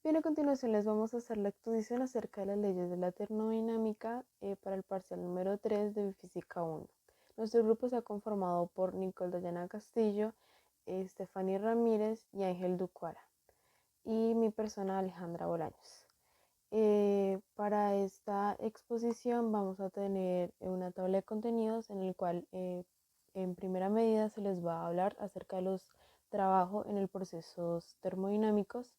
Bien, a continuación les vamos a hacer la exposición acerca de las leyes de la termodinámica para el parcial número 3 de Física 1. Nuestro grupo se ha conformado por Nicole Dayana Castillo, Stephanie Ramírez y Ángel Ducuara, y mi persona Alejandra Bolaños. Para esta exposición vamos a tener una tabla de contenidos en el cual en primera medida se les va a hablar acerca de los trabajos en el procesos termodinámicos.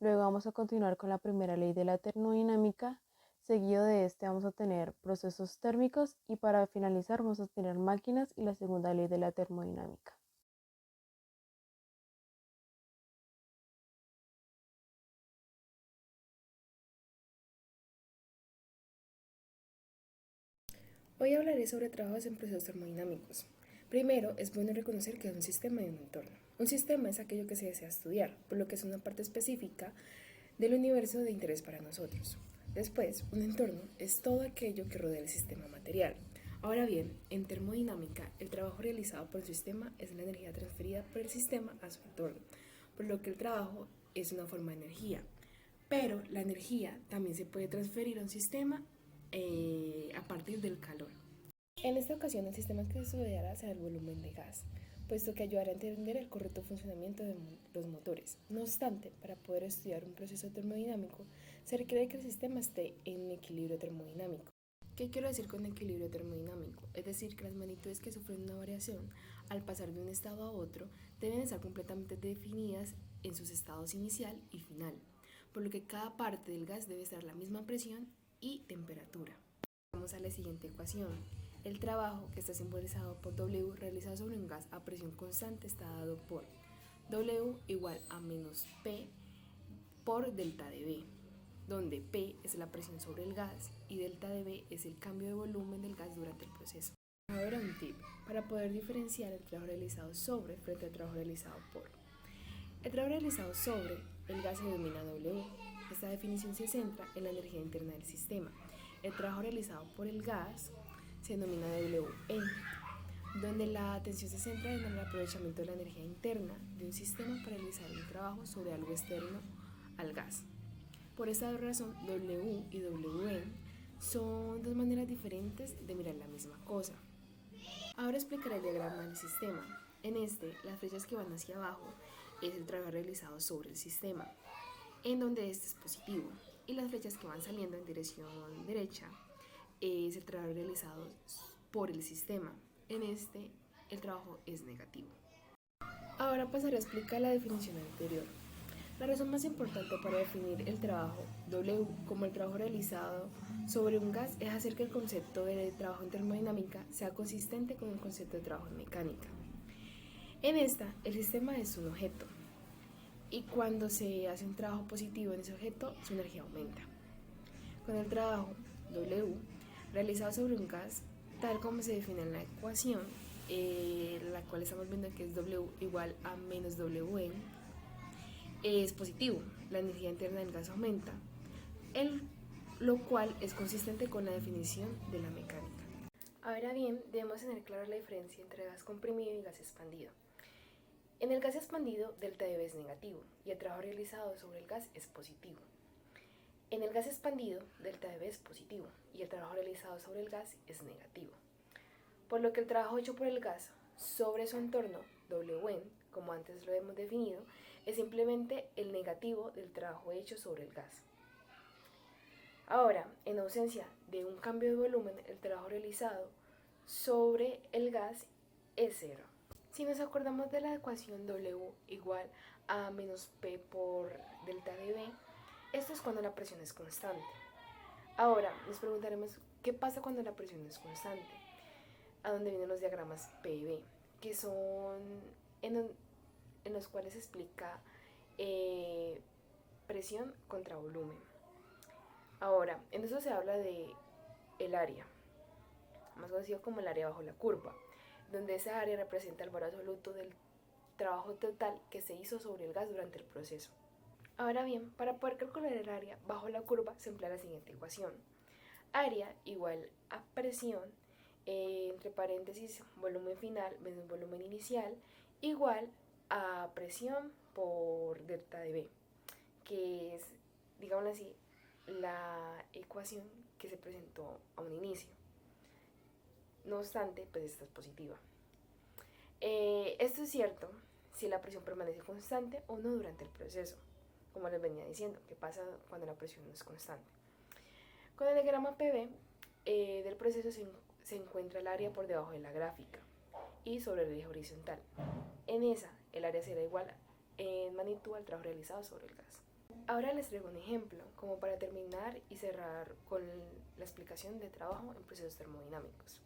Luego vamos a continuar con la primera ley de la termodinámica. Seguido de este vamos a tener procesos térmicos y para finalizar vamos a tener máquinas y la segunda ley de la termodinámica. Hoy hablaré sobre trabajos en procesos termodinámicos. Primero, es bueno reconocer que es un sistema y un entorno. Un sistema es aquello que se desea estudiar, por lo que es una parte específica del universo de interés para nosotros. Después, un entorno es todo aquello que rodea el sistema material. Ahora bien, en termodinámica, el trabajo realizado por el sistema es la energía transferida por el sistema a su entorno, por lo que el trabajo es una forma de energía. Pero la energía también se puede transferir a un sistema a partir del calor. En esta ocasión, el sistema que se estudiará será el volumen de gas, puesto que ayudará a entender el correcto funcionamiento de los motores. No obstante, para poder estudiar un proceso termodinámico, se requiere que el sistema esté en equilibrio termodinámico. ¿Qué quiero decir con equilibrio termodinámico? Es decir, que las magnitudes que sufren una variación al pasar de un estado a otro deben estar completamente definidas en sus estados inicial y final, por lo que cada parte del gas debe estar a la misma presión y temperatura. Vamos a la siguiente ecuación. El trabajo, que está simbolizado por W realizado sobre un gas a presión constante, está dado por W igual a menos P por delta de B, donde P es la presión sobre el gas y delta de B es el cambio de volumen del gas durante el proceso. Ahora un tip para poder diferenciar el trabajo realizado sobre frente al trabajo realizado por. El trabajo realizado sobre el gas se denomina W. Esta definición se centra en la energía interna del sistema. El trabajo realizado por el gas se denomina WE, donde la atención se centra en el aprovechamiento de la energía interna de un sistema para realizar un trabajo sobre algo externo al gas. Por esta razón, W y WN son dos maneras diferentes de mirar la misma cosa. Ahora explicaré el diagrama del sistema. En este, las flechas que van hacia abajo es el trabajo realizado sobre el sistema, en donde este es positivo, y las flechas que van saliendo en dirección derecha es el trabajo realizado por el sistema. En este, el trabajo es negativo. Ahora pasaré a explicar la definición anterior. La razón más importante para definir el trabajo W como el trabajo realizado sobre un gas es hacer que el concepto de trabajo en termodinámica sea consistente con el concepto de trabajo en mecánica. En esta, el sistema es un objeto y cuando se hace un trabajo positivo en ese objeto, su energía aumenta. Con el trabajo W realizado sobre un gas, tal como se define en la ecuación, la cual estamos viendo que es W igual a menos WN, es positivo, la energía interna del gas aumenta, lo cual es consistente con la definición de la mecánica. Ahora bien, debemos tener clara la diferencia entre gas comprimido y gas expandido. En el gas expandido, delta de B es negativo y el trabajo realizado sobre el gas es positivo. En el gas expandido, delta de B es positivo y el trabajo realizado sobre el gas es negativo. Por lo que el trabajo hecho por el gas sobre su entorno, Wn, como antes lo hemos definido, es simplemente el negativo del trabajo hecho sobre el gas. Ahora, en ausencia de un cambio de volumen, el trabajo realizado sobre el gas es cero. Si nos acordamos de la ecuación W igual a menos P por delta de B, esto es cuando la presión es constante. Ahora, nos preguntaremos, ¿qué pasa cuando la presión es constante? A donde vienen los diagramas P y B, que son en los cuales se explica presión contra volumen. Ahora, en eso se habla de el área, más conocido como el área bajo la curva, donde esa área representa el valor absoluto del trabajo total que se hizo sobre el gas durante el proceso. Ahora bien, para poder calcular el área bajo la curva se emplea la siguiente ecuación. Área igual a presión, entre paréntesis, volumen final menos volumen inicial, igual a presión por delta de B, que es digámoslo así, la ecuación que se presentó a un inicio. No obstante, pues esta es positiva. Esto es cierto si la presión permanece constante o no durante el proceso, como les venía diciendo, qué pasa cuando la presión no es constante. Con el diagrama PV del proceso se encuentra el área por debajo de la gráfica y sobre el eje horizontal. En esa, el área será igual en magnitud al trabajo realizado sobre el gas. Ahora les traigo un ejemplo, como para terminar y cerrar con la explicación de trabajo en procesos termodinámicos.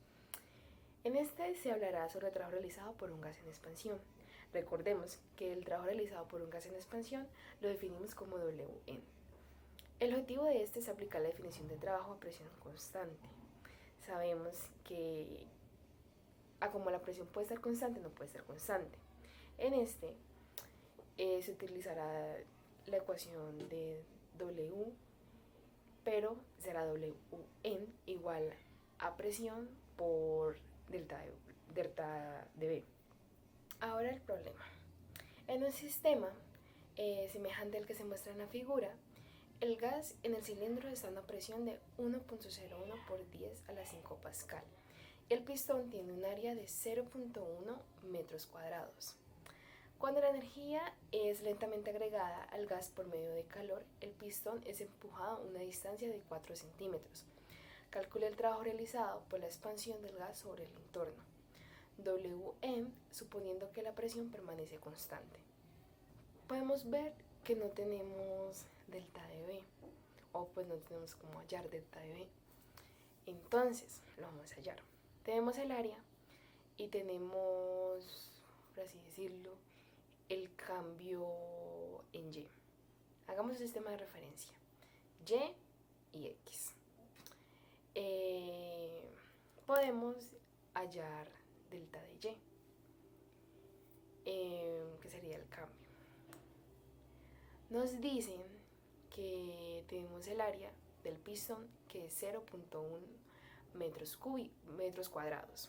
En este se hablará sobre el trabajo realizado por un gas en expansión. Recordemos que el trabajo realizado por un gas en expansión lo definimos como Wn. El objetivo de este es aplicar la definición de trabajo a presión constante. Sabemos que como la presión puede estar constante, no puede ser constante. En este se utilizará la ecuación de W, pero será Wn igual a presión por delta de B. Ahora el problema. En un sistema semejante al que se muestra en la figura, el gas en el cilindro está a una presión de 1.01 por 10 a la 5 pascal. El pistón tiene un área de 0.1 metros cuadrados. Cuando la energía es lentamente agregada al gas por medio de calor, el pistón es empujado a una distancia de 4 centímetros. Calcule el trabajo realizado por la expansión del gas sobre el entorno. Wm, suponiendo que la presión permanece constante. Podemos ver que no tenemos delta de B, o pues no tenemos cómo hallar delta de B. Entonces, lo vamos a hallar. Tenemos el área y tenemos, por así decirlo, el cambio en Y. Hagamos un sistema de referencia. Y X. Podemos hallar delta de Y, que sería el cambio. Nos dicen que tenemos el área del pistón que es 0.1 metros cuadrados.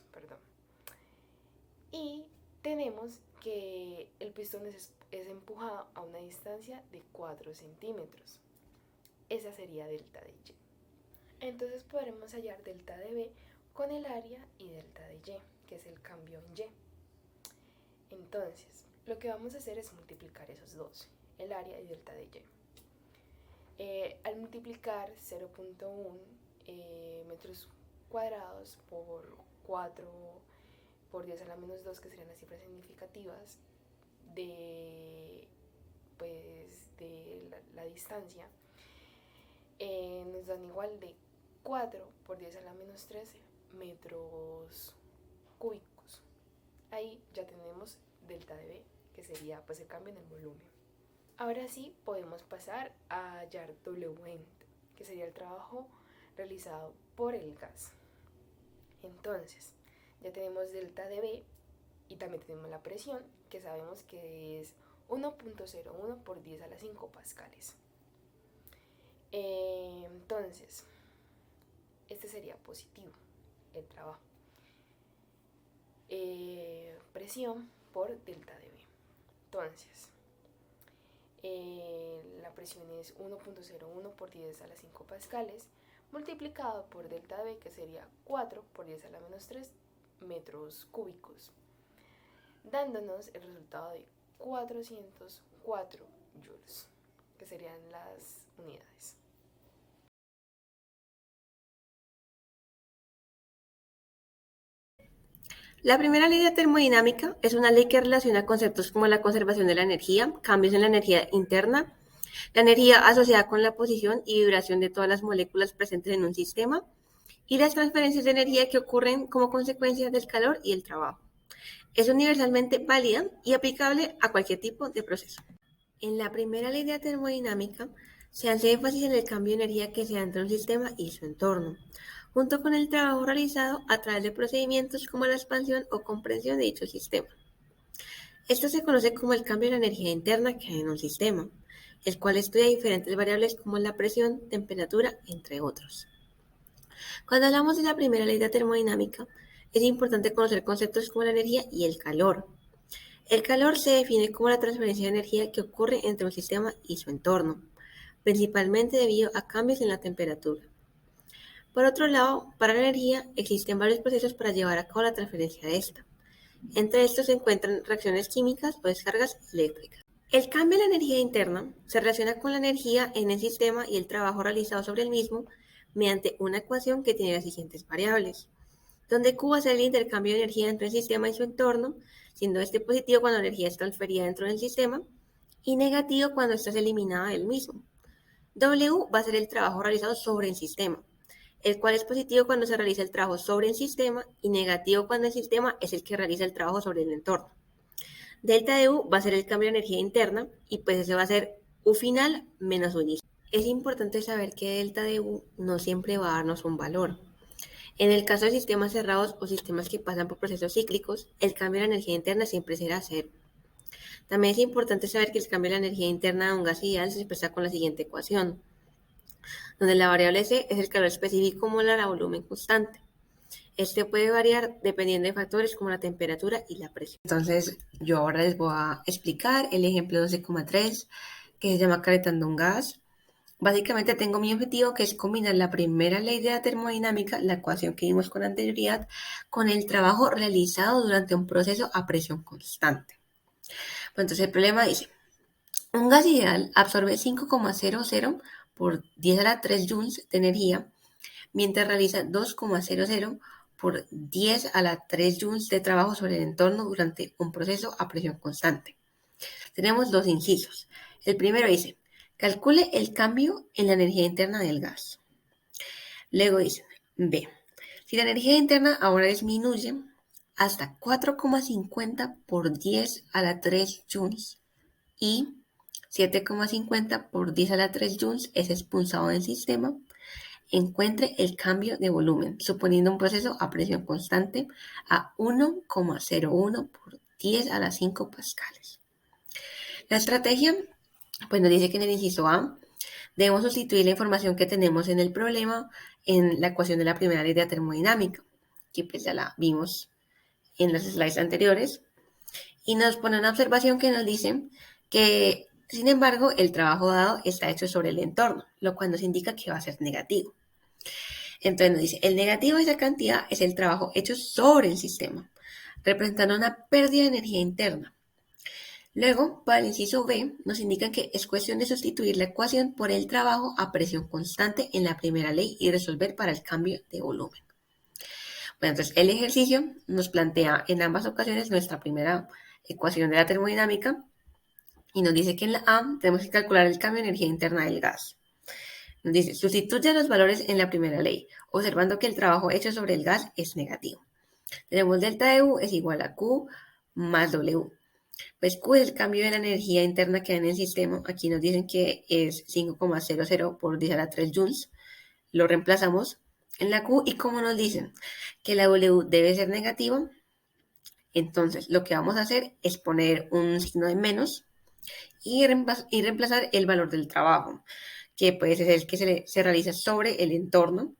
Y tenemos que el pistón es empujado a una distancia de 4 centímetros. Esa sería delta de Y. Entonces podremos hallar delta de B con el área y delta de Y, que es el cambio en Y. Entonces, lo que vamos a hacer es multiplicar esos dos, el área y delta de Y. Al multiplicar 0.1 metros cuadrados por 4 por 10 a la menos 2, que serían las cifras significativas de la distancia, nos dan igual de 4 por 10 a la menos 13 metros cúbicos. Ahí ya tenemos delta de B, que sería pues el cambio en el volumen. Ahora sí podemos pasar a hallar Wn, que sería el trabajo realizado por el gas. Entonces, ya tenemos delta de B y también tenemos la presión, que sabemos que es 1.01 por 10 a la 5 pascales. Entonces, este sería positivo, el trabajo. Presión por delta de B. Entonces, la presión es 1.01 por 10 a la 5 pascales multiplicado por delta de B, que sería 4 por 10 a la menos 3 metros cúbicos, dándonos el resultado de 404 joules, que serían las unidades. La primera ley de termodinámica es una ley que relaciona conceptos como la conservación de la energía, cambios en la energía interna, la energía asociada con la posición y vibración de todas las moléculas presentes en un sistema, y las transferencias de energía que ocurren como consecuencia del calor y el trabajo. Es universalmente válida y aplicable a cualquier tipo de proceso. En la primera ley de termodinámica se hace énfasis en el cambio de energía que se da entre un sistema y su entorno, junto con el trabajo realizado a través de procedimientos como la expansión o compresión de dicho sistema. Esto se conoce como el cambio de la energía interna que hay en un sistema, el cual estudia diferentes variables como la presión, temperatura, entre otros. Cuando hablamos de la primera ley de termodinámica, es importante conocer conceptos como la energía y el calor. El calor se define como la transferencia de energía que ocurre entre un sistema y su entorno. principalmente debido a cambios en la temperatura. Por otro lado, para la energía existen varios procesos para llevar a cabo la transferencia de esta. Entre estos se encuentran reacciones químicas o descargas eléctricas. El cambio en la energía interna se relaciona con la energía en el sistema y el trabajo realizado sobre el mismo mediante una ecuación que tiene las siguientes variables, donde Q va a ser el intercambio de energía entre el sistema y su entorno, siendo este positivo cuando la energía es transferida dentro del sistema y negativo cuando ésta es eliminada del mismo. W va a ser el trabajo realizado sobre el sistema, el cual es positivo cuando se realiza el trabajo sobre el sistema y negativo cuando el sistema es el que realiza el trabajo sobre el entorno. Delta de U va a ser el cambio de energía interna y pues ese va a ser U final menos U inicial. Es importante saber que delta de U no siempre va a darnos un valor. En el caso de sistemas cerrados o sistemas que pasan por procesos cíclicos, el cambio de la energía interna siempre será cero. También es importante saber que el cambio de la energía interna de un gas ideal se expresa con la siguiente ecuación, donde la variable C es el calor específico molar a volumen constante. Este puede variar dependiendo de factores como la temperatura y la presión. Entonces, yo ahora les voy a explicar el ejemplo 12,3, que se llama calentando un gas. Básicamente tengo mi objetivo, que es combinar la primera ley de la termodinámica, la ecuación que vimos con anterioridad, con el trabajo realizado durante un proceso a presión constante. Bueno, entonces el problema dice, un gas ideal absorbe 5,00 por 10 a la 3 joules de energía, mientras realiza 2,00 por 10 a la 3 joules de trabajo sobre el entorno durante un proceso a presión constante. Tenemos dos incisos. El primero dice, calcule el cambio en la energía interna del gas. Luego dice, B, si la energía interna ahora disminuye hasta 4,50 por 10 a la 3 joules y 7,50 por 10 a la 3 joules es expulsado del sistema, encuentre el cambio de volumen, suponiendo un proceso a presión constante a 1,01 por 10 a la 5 pascales. La estrategia, pues nos dice que en el inciso A debemos sustituir la información que tenemos en el problema en la ecuación de la primera ley de la termodinámica, que pues ya la vimos en los slides anteriores, y nos pone una observación que nos dice que, sin embargo, el trabajo dado está hecho sobre el entorno, lo cual nos indica que va a ser negativo. Entonces nos dice, el negativo de esa cantidad es el trabajo hecho sobre el sistema, representando una pérdida de energía interna. Luego, para el inciso B, nos indican que es cuestión de sustituir la ecuación por el trabajo a presión constante en la primera ley y resolver para el cambio de volumen. Bueno, entonces el ejercicio nos plantea en ambas ocasiones nuestra primera ecuación de la termodinámica y nos dice que en la A tenemos que calcular el cambio de energía interna del gas. Nos dice, sustituye los valores en la primera ley, observando que el trabajo hecho sobre el gas es negativo. Tenemos delta de U es igual a Q más W. Pues Q es el cambio de la energía interna que hay en el sistema. Aquí nos dicen que es 5,00 por 10 a la 3 joules. Lo reemplazamos en la Q y como nos dicen que la W debe ser negativa, entonces lo que vamos a hacer es poner un signo de menos y reemplazar el valor del trabajo, que pues es el que se realiza sobre el entorno,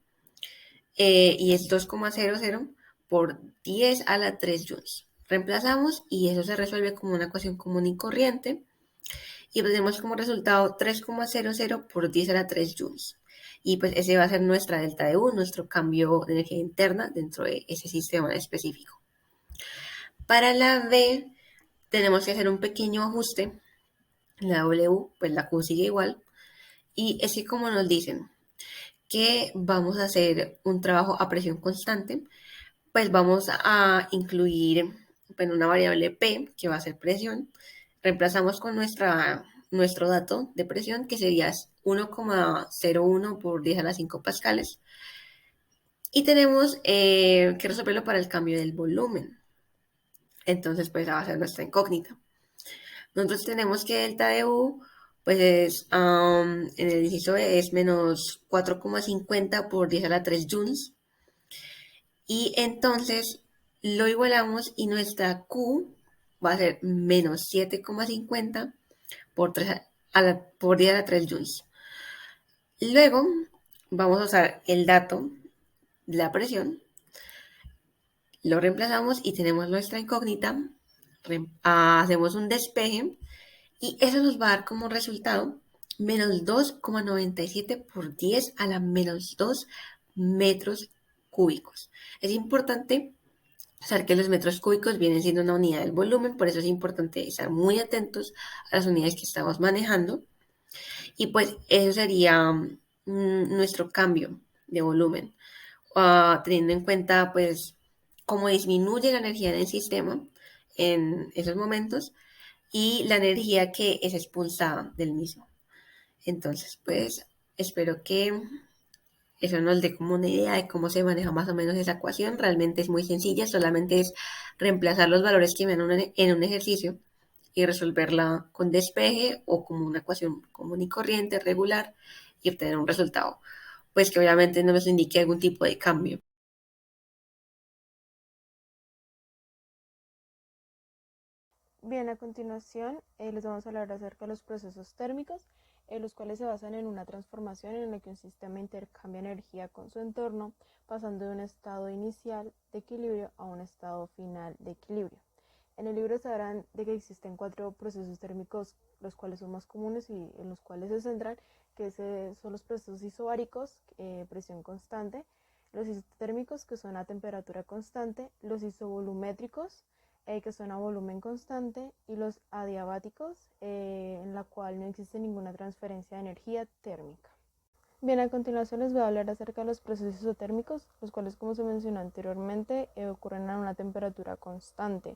y es 2,00 por 10 a la 3 joules. Reemplazamos y eso se resuelve como una ecuación común y corriente y obtenemos como resultado 3,00 por 10 a la 3 joules. Y pues ese va a ser nuestra delta de U, nuestro cambio de energía interna dentro de ese sistema específico. Para la B tenemos que hacer un pequeño ajuste. La W, pues la Q sigue igual. Y es que como nos dicen que vamos a hacer un trabajo a presión constante, pues vamos a incluir una variable P, que va a ser presión. Reemplazamos con nuestro dato de presión, que sería 1,01 por 10 a la 5 pascales. Y tenemos que resolverlo para el cambio del volumen. Entonces, pues, esa va a ser nuestra incógnita. Nosotros tenemos que delta de U, pues, en el inciso B es menos 4,50 por 10 a la 3 joules. Y entonces lo igualamos y nuestra Q va a ser menos 7,50 por 10 a la 3 joules. Luego vamos a usar el dato de la presión, lo reemplazamos y tenemos nuestra incógnita, hacemos un despeje y eso nos va a dar como resultado menos 2,97 por 10 a la menos 2 metros cúbicos. Es importante saber que los metros cúbicos vienen siendo una unidad del volumen, por eso es importante estar muy atentos a las unidades que estamos manejando. Y pues eso sería nuestro cambio de volumen, teniendo en cuenta pues cómo disminuye la energía en el sistema en esos momentos y la energía que es expulsada del mismo. Entonces, pues espero que eso nos dé como una idea de cómo se maneja más o menos esa ecuación. Realmente es muy sencilla, solamente es reemplazar los valores que ven en un ejercicio y resolverla con despeje o como una ecuación común y corriente, regular, y obtener un resultado, pues que obviamente no nos indique algún tipo de cambio. Bien, a continuación les vamos a hablar acerca de los procesos térmicos, los cuales se basan en una transformación en la que un sistema intercambia energía con su entorno, pasando de un estado inicial de equilibrio a un estado final de equilibrio. En el libro sabrán de que existen 4 procesos térmicos, los cuales son más comunes y en los cuales se centran, que son los procesos isobáricos, presión constante, los isotérmicos, que son a temperatura constante, los isovolumétricos, que son a volumen constante, y los adiabáticos, en la cual no existe ninguna transferencia de energía térmica. Bien, a continuación les voy a hablar acerca de los procesos isotérmicos, los cuales, como se mencionó anteriormente, ocurren a una temperatura constante.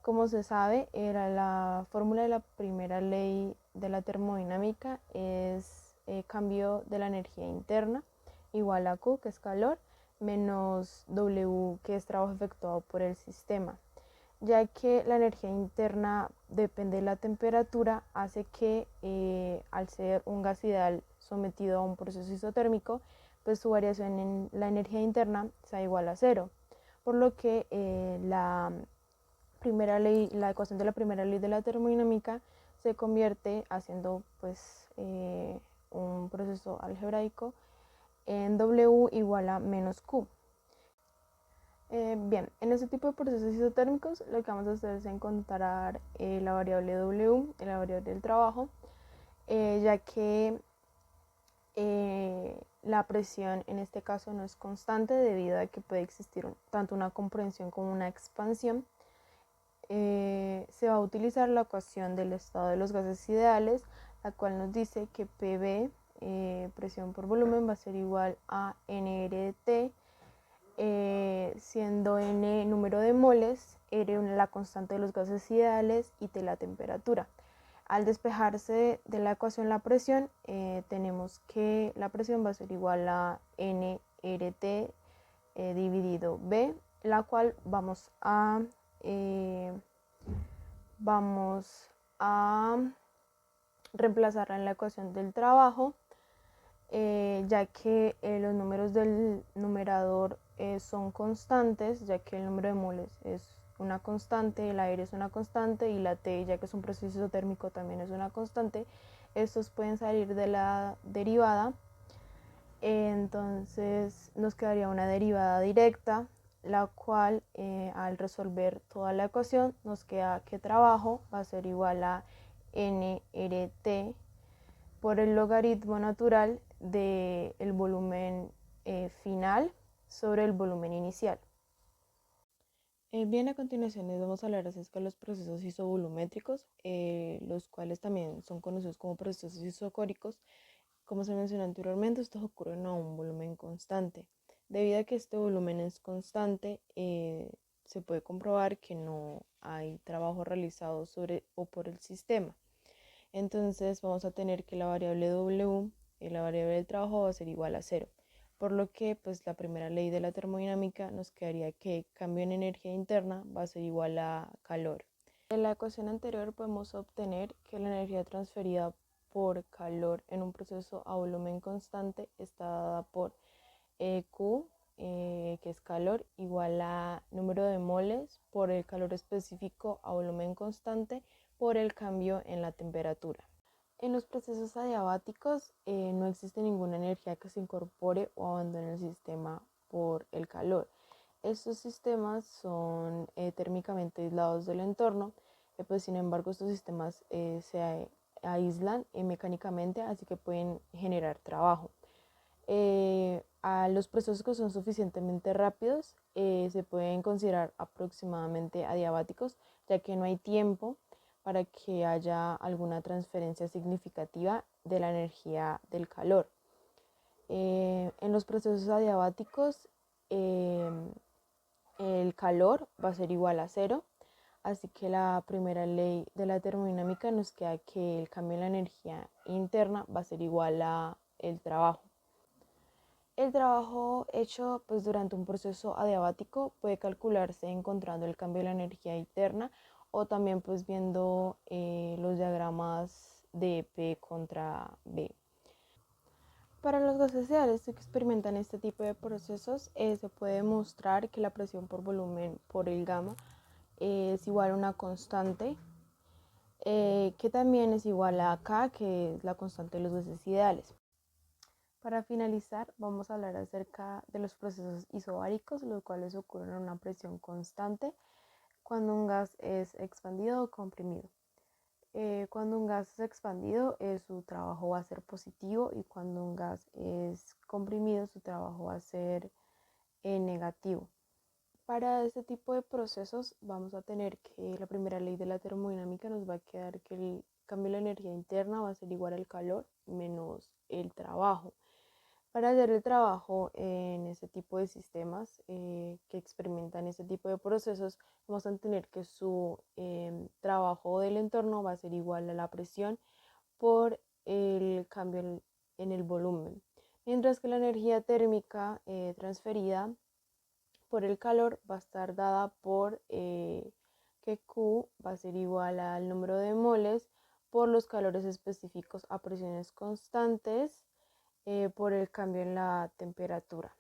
Como se sabe, la fórmula de la primera ley de la termodinámica es cambio de la energía interna igual a Q, que es calor, menos W, que es trabajo efectuado por el sistema, ya que la energía interna depende de la temperatura, hace que al ser un gas ideal sometido a un proceso isotérmico, pues su variación en la energía interna sea igual a cero, por lo que la ecuación de la primera ley de la termodinámica se convierte, haciendo pues un proceso algebraico, en W igual a menos Q. Bien, en este tipo de procesos isotérmicos lo que vamos a hacer es encontrar la variable W, la variable del trabajo, ya que la presión en este caso no es constante debido a que puede existir tanto una compresión como una expansión. Se va a utilizar la ecuación del estado de los gases ideales, la cual nos dice que PV, presión por volumen, va a ser igual a NRT, siendo N número de moles, R la constante de los gases ideales y T la temperatura. Al despejarse de la ecuación la presión, tenemos que la presión va a ser igual a NRT dividido B, la cual vamos a reemplazarla en la ecuación del trabajo, ya que los números del numerador son constantes, ya que el número de moles es una constante, el aire es una constante y la T, ya que es un proceso isotérmico, también es una constante. Estos pueden salir de la derivada, entonces nos quedaría una derivada directa, la cual al resolver toda la ecuación nos queda que trabajo va a ser igual a nRT por el logaritmo natural del volumen final sobre el volumen inicial. Bien, a continuación les vamos a hablar acerca de los procesos isovolumétricos, los cuales también son conocidos como procesos isocóricos. Como se mencionó anteriormente, estos ocurren a un volumen constante. Debido a que este volumen es constante, se puede comprobar que no hay trabajo realizado sobre o por el sistema. Entonces vamos a tener que la variable W, la variable del trabajo, va a ser igual a cero. Por lo que pues la primera ley de la termodinámica nos quedaría que cambio en energía interna va a ser igual a calor. En la ecuación anterior podemos obtener que la energía transferida por calor en un proceso a volumen constante está dada por Q, que es calor, igual a número de moles por el calor específico a volumen constante por el cambio en la temperatura. En los procesos adiabáticos no existe ninguna energía que se incorpore o abandone el sistema por el calor. Estos sistemas son térmicamente aislados del entorno, pues sin embargo estos sistemas se aíslan mecánicamente, así que pueden generar trabajo. A los procesos que son suficientemente rápidos se pueden considerar aproximadamente adiabáticos, ya que no hay tiempo para que haya alguna transferencia significativa de la energía del calor. En los procesos adiabáticos, el calor va a ser igual a cero, así que la primera ley de la termodinámica nos queda que el cambio en la energía interna va a ser igual a el trabajo. El trabajo hecho pues, durante un proceso adiabático puede calcularse encontrando el cambio de la energía interna o también pues, viendo los diagramas de P contra B. Para los gases ideales que experimentan este tipo de procesos, se puede demostrar que la presión por volumen por el gamma es igual a una constante, que también es igual a K, que es la constante de los gases ideales. Para finalizar, vamos a hablar acerca de los procesos isobáricos, los cuales ocurren a una presión constante cuando un gas es expandido o comprimido. Cuando un gas es expandido, su trabajo va a ser positivo, y cuando un gas es comprimido, su trabajo va a ser negativo. Para este tipo de procesos vamos a tener que la primera ley de la termodinámica nos va a quedar que el cambio de la energía interna va a ser igual al calor menos el trabajo. Para hacer el trabajo en este tipo de sistemas que experimentan este tipo de procesos, vamos a tener que su trabajo del entorno va a ser igual a la presión por el cambio en el volumen, mientras que la energía térmica transferida por el calor va a estar dada por que Q va a ser igual al número de moles por los calores específicos a presiones constantes por el cambio en la temperatura.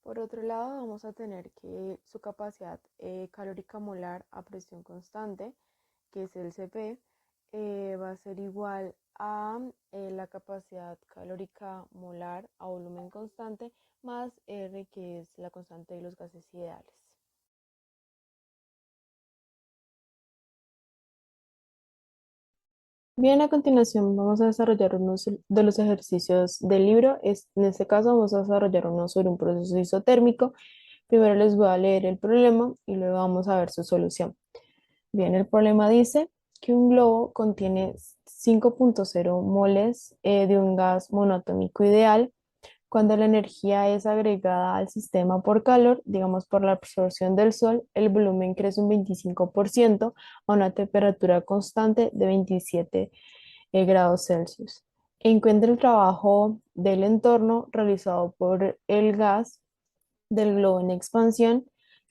Por otro lado, vamos a tener que su capacidad calórica molar a presión constante, que es el Cp, va a ser igual a la capacidad calórica molar a volumen constante más R, que es la constante de los gases ideales. Bien, a continuación vamos a desarrollar unos de los ejercicios del libro. En este caso vamos a desarrollar uno sobre un proceso isotérmico. Primero les voy a leer el problema y luego vamos a ver su solución. Bien, el problema dice que un globo contiene 5.0 moles de un gas monoatómico ideal. Cuando la energía es agregada al sistema por calor, digamos por la absorción del sol, el volumen crece un 25% a una temperatura constante de 27 grados Celsius. Encuentra el trabajo del entorno realizado por el gas del globo en expansión,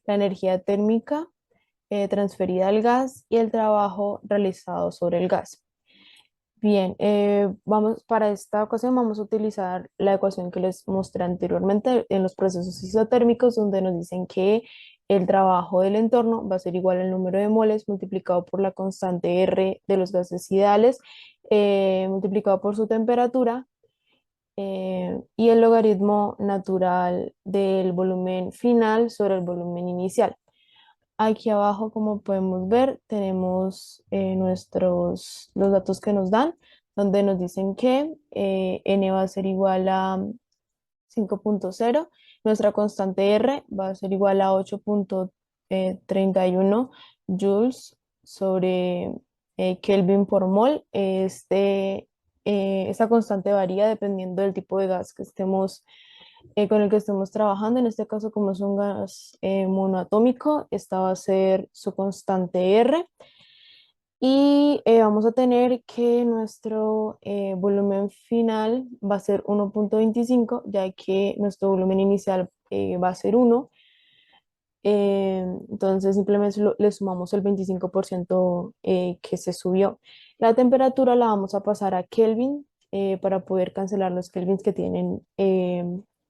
la energía térmica transferida al gas y el trabajo realizado sobre el gas. Bien, para esta ocasión vamos a utilizar la ecuación que les mostré anteriormente en los procesos isotérmicos, donde nos dicen que el trabajo del entorno va a ser igual al número de moles multiplicado por la constante R de los gases ideales, multiplicado por su temperatura, y el logaritmo natural del volumen final sobre el volumen inicial. Aquí abajo, como podemos ver, tenemos los datos que nos dan, donde nos dicen que n va a ser igual a 5.0, nuestra constante R va a ser igual a 8.31 joules sobre Kelvin por mol. Esta constante varía dependiendo del tipo de gas que estemos con el que estemos trabajando. En este caso, como es un gas monoatómico, esta va a ser su constante R. Y vamos a tener que nuestro volumen final va a ser 1.25, ya que nuestro volumen inicial va a ser 1. Entonces simplemente le sumamos el 25% que se subió. La temperatura la vamos a pasar a Kelvin para poder cancelar los kelvins que tienen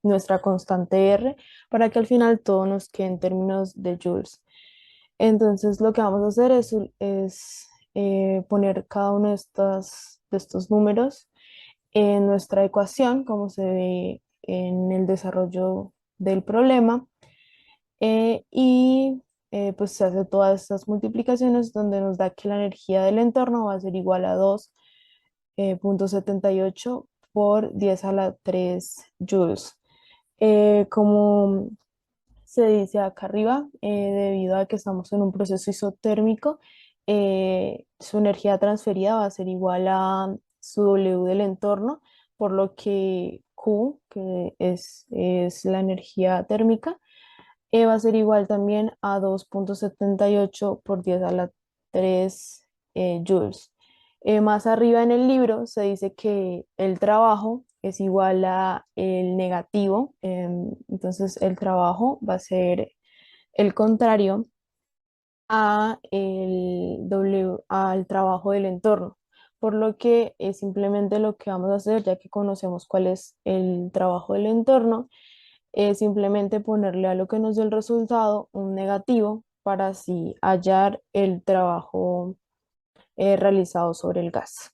nuestra constante R, para que al final todo nos quede en términos de joules. Entonces lo que vamos a hacer es poner cada uno de estos números en nuestra ecuación, como se ve en el desarrollo del problema. Y pues se hace todas estas multiplicaciones, donde nos da que la energía del entorno va a ser igual a 2 punto 78 por 10 a la 3 joules. Como se dice acá arriba, debido a que estamos en un proceso isotérmico, su energía transferida va a ser igual a su W del entorno, por lo que Q, que es la energía térmica, va a ser igual también a 2,78 por 10 a la 3 joules. Más arriba en el libro se dice que el trabajo es igual a el negativo, entonces el trabajo va a ser el contrario al trabajo del entorno. Por lo que es simplemente lo que vamos a hacer, ya que conocemos cuál es el trabajo del entorno, es simplemente ponerle a lo que nos dio el resultado un negativo para así hallar el trabajo realizado sobre el gas.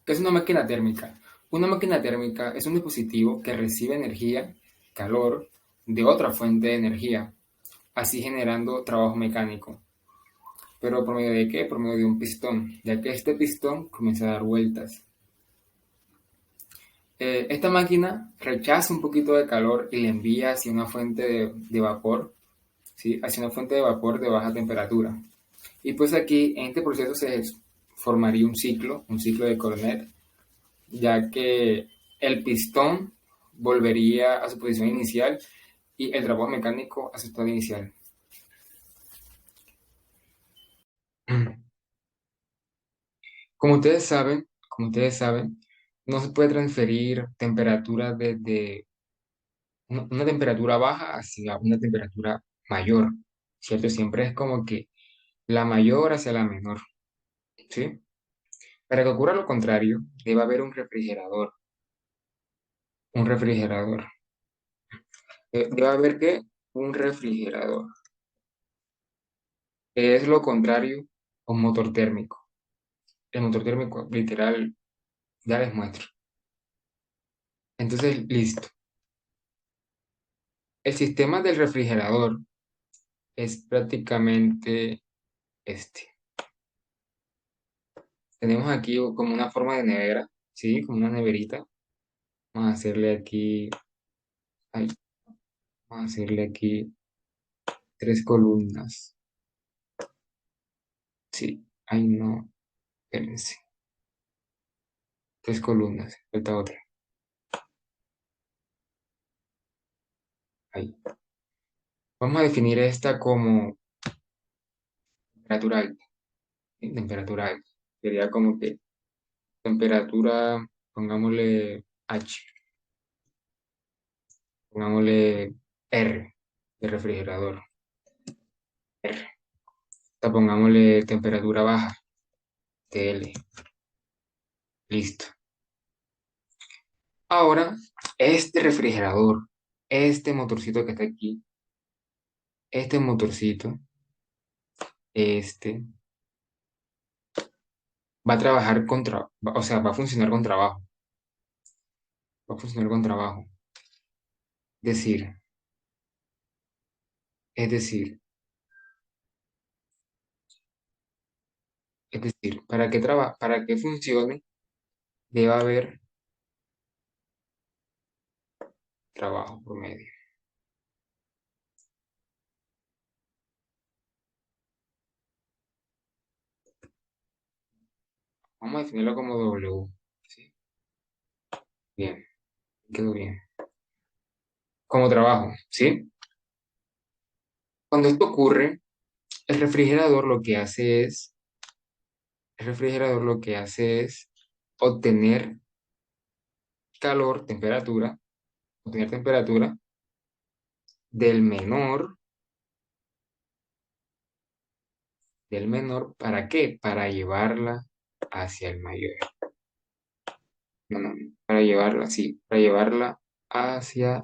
¿Qué es una máquina térmica? Una máquina térmica es un dispositivo que recibe energía, calor, de otra fuente de energía, así generando trabajo mecánico. ¿Pero por medio de qué? Por medio de un pistón, ya que este pistón comienza a dar vueltas. Esta máquina rechaza un poquito de calor y le envía hacia una fuente de vapor, ¿sí? Hacia una fuente de vapor de baja temperatura. Y pues aquí, en este proceso se formaría un ciclo de Cornet, ya que el pistón volvería a su posición inicial y el trabajo mecánico a su estado inicial. Como ustedes saben, no se puede transferir temperatura desde una temperatura baja hacia una temperatura mayor, ¿cierto? Siempre es como que la mayor hacia la menor, ¿sí? Para que ocurra lo contrario, debe haber un refrigerador. Un refrigerador. Debe haber ¿qué? Un refrigerador. Es lo contrario a un motor térmico. El motor térmico, literal, ya les muestro. Entonces, listo. El sistema del refrigerador es prácticamente este. Tenemos aquí como una forma de nevera, ¿sí? Como una neverita. Vamos a hacerle aquí, ay, vamos a hacerle aquí 3 columnas. Sí, ay no, espérense. 3 columnas, falta otra. Ahí. Vamos a definir esta como temperatura alta. ¿Sí? Temperatura alta. Sería como que temperatura, pongámosle H, pongámosle R de refrigerador. R. Pongámosle temperatura baja, TL. Listo. Ahora, este refrigerador, este motorcito que está aquí, este motorcito, este, va a trabajar o sea, va a funcionar con trabajo. Va a funcionar con trabajo. Decir, es decir, es decir, para que funcione, debe haber trabajo promedio. Vamos a definirlo como W. ¿Sí? Bien, quedó bien. Como trabajo, ¿sí? Cuando esto ocurre, el refrigerador lo que hace es, el refrigerador lo que hace es obtener calor, obtener temperatura del menor, ¿para qué? Para llevarla hacia el mayor. No, no, para llevarla, sí, para llevarla hacia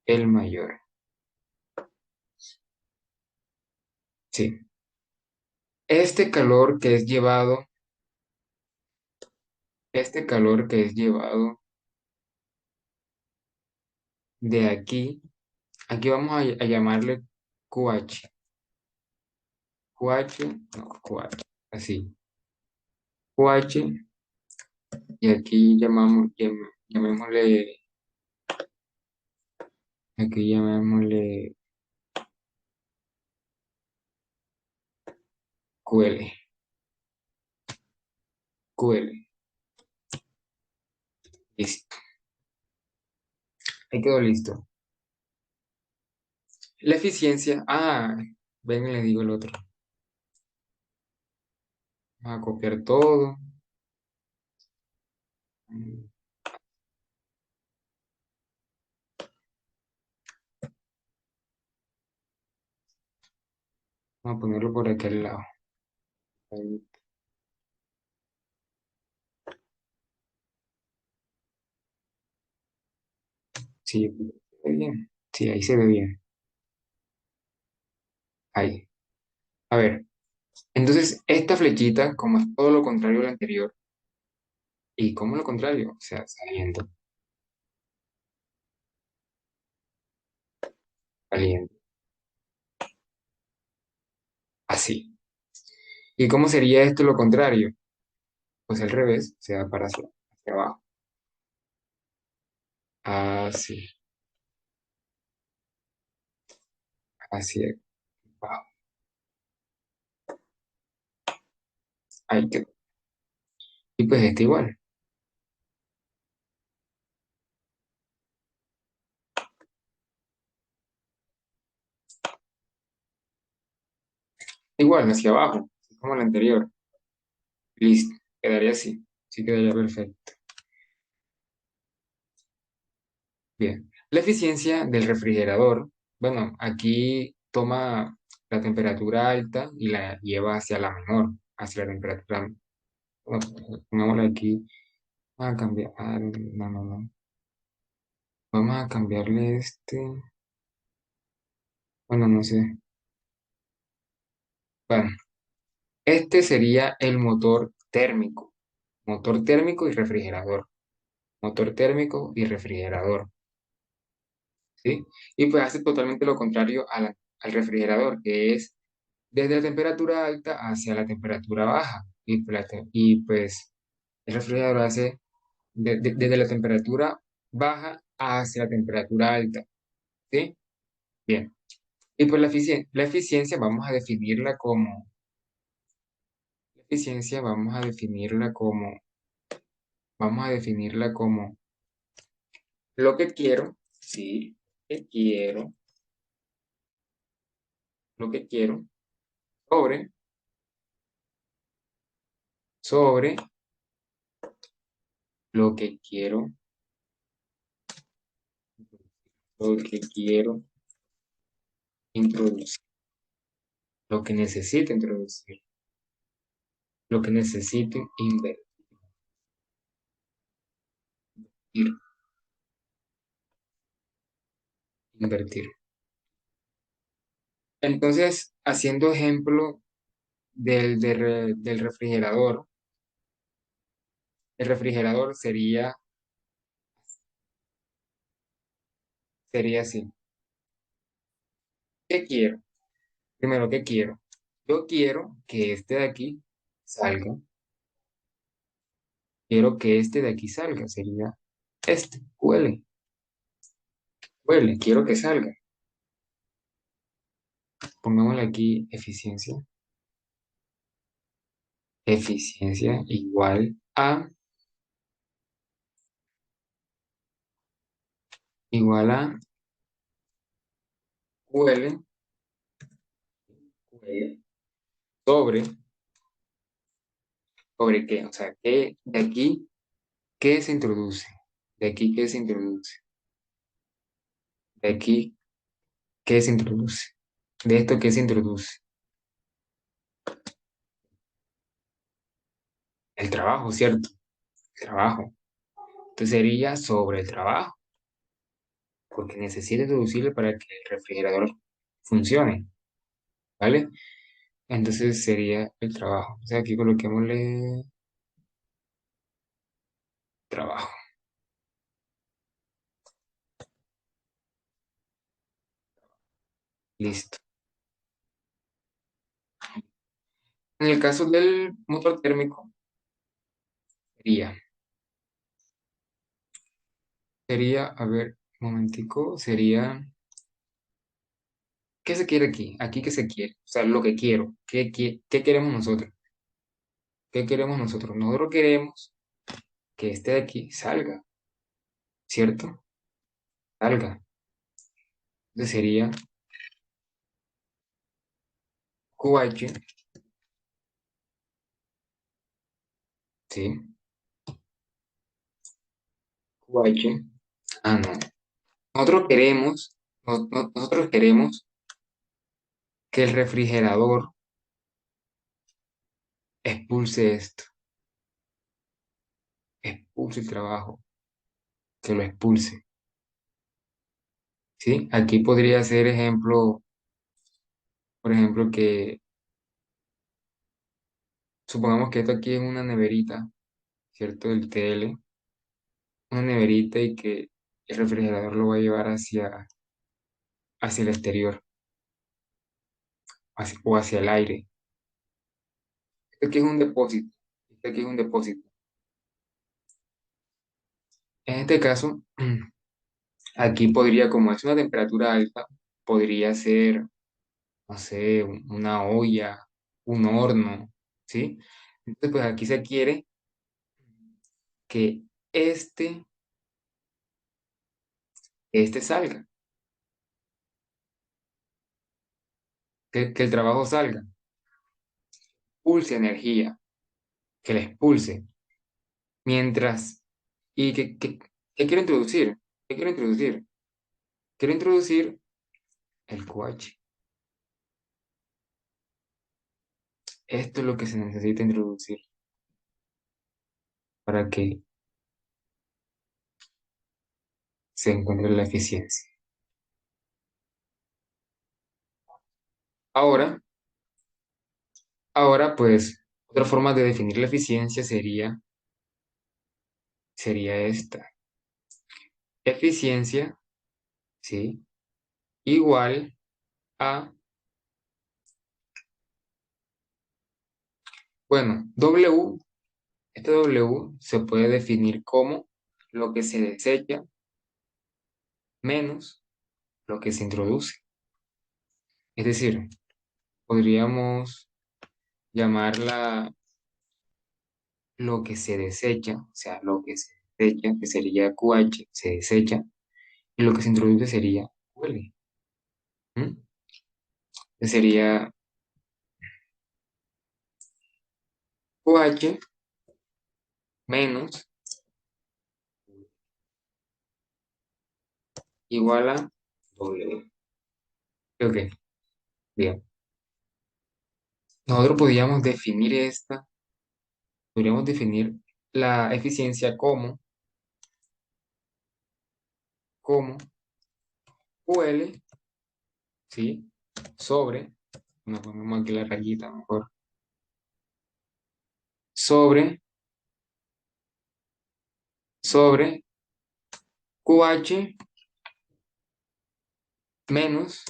el mayor. Sí. Este calor que es llevado, este calor que es llevado de aquí Aquí vamos a llamarle QH. QH, no, QH, así. QH, y aquí llamémosle, aquí llamémosle QL. QL. Listo. Ahí quedó listo. La eficiencia, ven, les digo el otro. Vamos a copiar todo. Vamos a ponerlo por aquel lado. Ahí, sí, se ve bien. Sí, ahí se ve bien. Ahí. A ver, entonces esta flechita, como es todo lo contrario a lo anterior, ¿y cómo lo contrario? O sea, saliendo, saliendo, así. ¿Y cómo sería esto lo contrario? Pues al revés, o sea, para hacia abajo. Así, hacia abajo. Ahí quedó. Y pues está igual. Igual, hacia abajo, así como el anterior. Listo, quedaría así. Sí, quedaría perfecto. Bien. La eficiencia del refrigerador, bueno, aquí toma la temperatura alta y la lleva hacia la menor, hacia la temperatura. Bueno, pongámosla aquí. Vamos a cambiar. No, no, no. Vamos a cambiarle este. Bueno, no sé. Bueno, este sería el motor térmico. Motor térmico y refrigerador. Motor térmico y refrigerador. ¿Sí? Y pues hace totalmente lo contrario al refrigerador, que es desde la temperatura alta hacia la temperatura baja. Y pues el refrigerador hace desde la temperatura baja hacia la temperatura alta. ¿Sí? Bien. Y pues la eficiencia vamos a definirla como lo que quiero, sí, que quiero, lo que quiero, sobre, sobre lo que quiero, lo que quiero introducir, lo que necesito introducir, lo que necesito invertir. Entonces, haciendo ejemplo del refrigerador, el refrigerador sería así. ¿Qué quiero? Primero, ¿qué quiero? Yo quiero que este de aquí salga. Quiero que este de aquí salga. Sería este. Huele. Huele. Quiero que salga. Pongámosle aquí eficiencia. Eficiencia igual a huele. Huele. Sobre. ¿Sobre qué? O sea, ¿qué de aquí qué se introduce? De aquí, ¿qué se introduce? De aquí, ¿qué se introduce? De esto, ¿qué se introduce? El trabajo, ¿cierto? El trabajo. Entonces sería sobre el trabajo, porque necesita introducirle para que el refrigerador funcione, ¿vale? Entonces sería el trabajo. O sea, aquí coloquémosle trabajo. Listo. En el caso del motor térmico, sería, a ver, un momentico, sería, ¿qué se quiere aquí? Aquí, ¿qué se quiere? O sea, lo que quiero. ¿Qué queremos nosotros? ¿Qué queremos nosotros? Nosotros queremos que este de aquí salga, ¿cierto? Salga. Entonces sería QH, ¿sí? QH. Ah, no. Nosotros queremos, nosotros queremos que el refrigerador expulse esto, expulse el trabajo, que lo expulse, ¿sí? Aquí podría ser ejemplo, por ejemplo, que supongamos que esto aquí es una neverita, ¿cierto? El TL, una neverita y que el refrigerador lo va a llevar hacia el exterior o hacia el aire. Este aquí es un depósito, este aquí es un depósito. En este caso, aquí podría, como es una temperatura alta, podría ser, no sé, una olla, un horno, ¿sí? Entonces, pues aquí se quiere que este, este salga, que el trabajo salga, pulse energía, que la expulse. Mientras, ¿y qué quiero introducir? ¿Qué quiero introducir? Quiero introducir el QH. Esto es lo que se necesita introducir para que se encuentre la eficiencia. Ahora, pues, otra forma de definir la eficiencia sería esta. Eficiencia, ¿sí? Igual a, bueno, W, este W se puede definir como lo que se desecha menos lo que se introduce. Es decir, podríamos llamarla lo que se desecha, o sea, lo que se desecha, que sería QH, se desecha, y lo que se introduce sería QL. ¿Mm? Sería QH menos igual a W. Ok, bien. Nosotros podríamos definir la eficiencia como QL, ¿sí? Sobre, nos ponemos aquí la rayita mejor, sobre QH menos,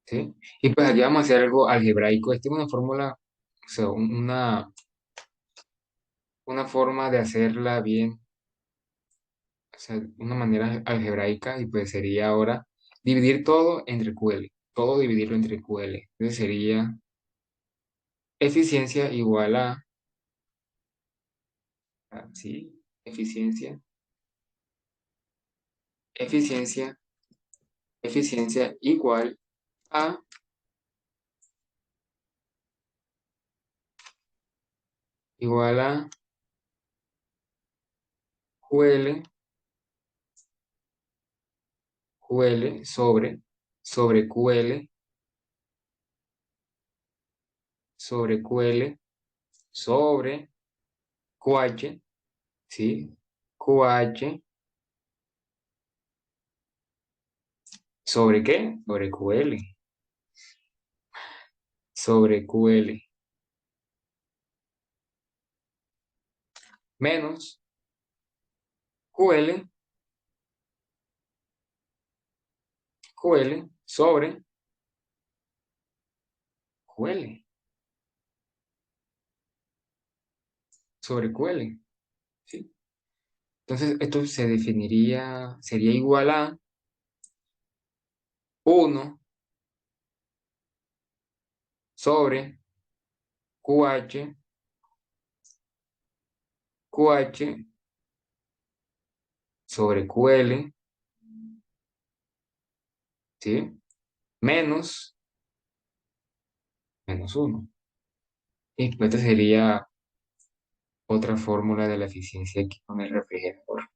¿sí? Y pues aquí vamos a hacer algo algebraico. Esta es una fórmula, o sea, una forma de hacerla bien, o sea, una manera algebraica, y pues sería ahora dividir todo entre QL, todo dividirlo entre QL. Entonces sería eficiencia igual sí, eficiencia, eficiencia, eficiencia a, igual a QL, QL sobre QL, sobre QL, sobre QH, ¿sí? QH, ¿sobre qué? Sobre QL, sobre QL, menos QL QL sobre QL sobre QL, ¿sí? Entonces, esto se definiría, sería igual a 1 sobre QH, QH sobre QL, ¿sí? Menos, menos 1. Y pues esta sería otra fórmula de la eficiencia aquí con el refrigerador.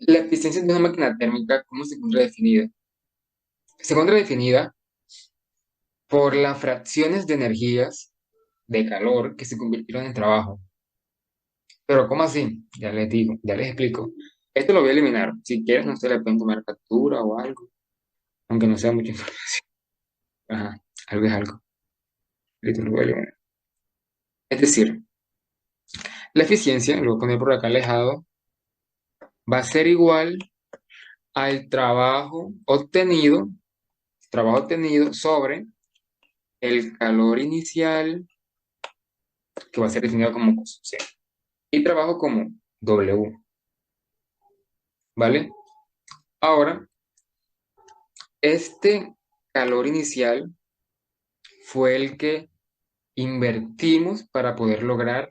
La eficiencia de una máquina térmica, ¿cómo se encuentra definida? Se encuentra definida por las fracciones de energías de calor que se convirtieron en trabajo. Pero ¿cómo así? Ya les digo, ya les explico. Esto lo voy a eliminar. Si quieren, no se le pueden tomar captura o algo, aunque no sea mucha información. Ajá, algo es algo. Listo, lo voy a eliminar. Es decir, la eficiencia, lo voy a poner por acá alejado, va a ser igual al trabajo obtenido sobre el calor inicial, que va a ser definido como C, y trabajo como W, ¿vale? Ahora, este calor inicial fue el que invertimos para poder lograr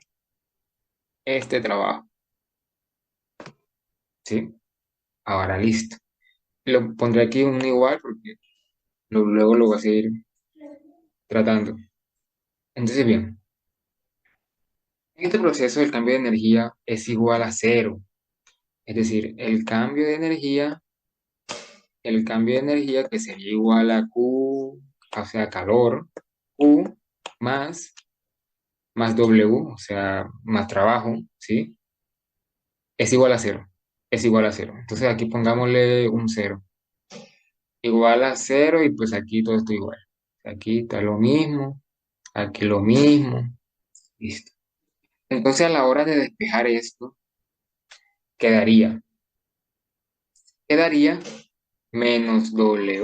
este trabajo, ¿sí? Ahora listo. Lo pondré aquí un igual porque luego lo voy a seguir tratando. Entonces, bien, en este proceso el cambio de energía es igual a cero. Es decir, el cambio de energía que sería igual a Q, o sea, calor, Q más W, o sea, más trabajo, ¿sí? Es igual a cero. Es igual a cero. Entonces aquí pongámosle un cero. Igual a cero y pues aquí todo está igual. Aquí está lo mismo, aquí lo mismo. Listo. Entonces a la hora de despejar esto, quedaría, quedaría menos W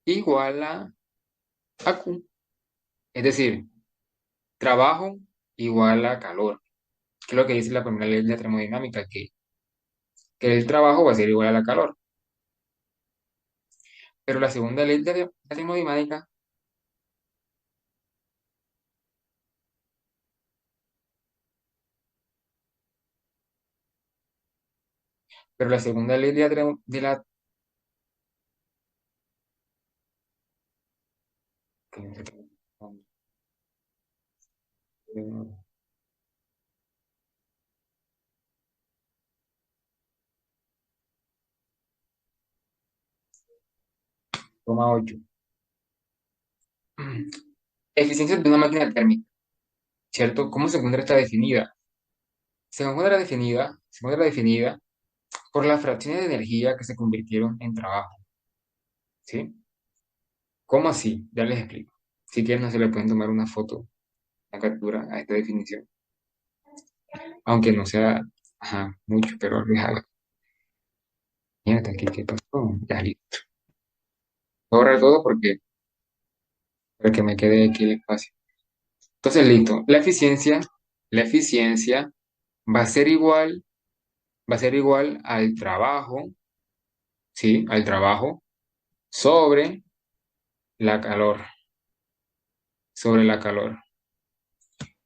igual a Q. Es decir, trabajo igual a calor, que es lo que dice la primera ley de la termodinámica, que el trabajo va a ser igual a la calor. Pero la segunda ley de la termodinámica, pero la segunda ley de la toma 8. Eficiencia de una máquina térmica, ¿cierto? ¿Cómo se encuentra esta definida? Se encuentra definida por las fracciones de energía que se convirtieron en trabajo, ¿sí? ¿Cómo así? Ya les explico. Si quieren, no se le pueden tomar una foto, una captura a esta definición, aunque no sea, ajá, mucho, pero les hago. Mierda, aquí, ¿qué pasó? Ya, listo. Voy a borrar todo porque, para que me quede aquí el espacio. Entonces, listo. La eficiencia va a ser igual, va a ser igual al trabajo, ¿sí? Al trabajo sobre la calor, sobre la calor.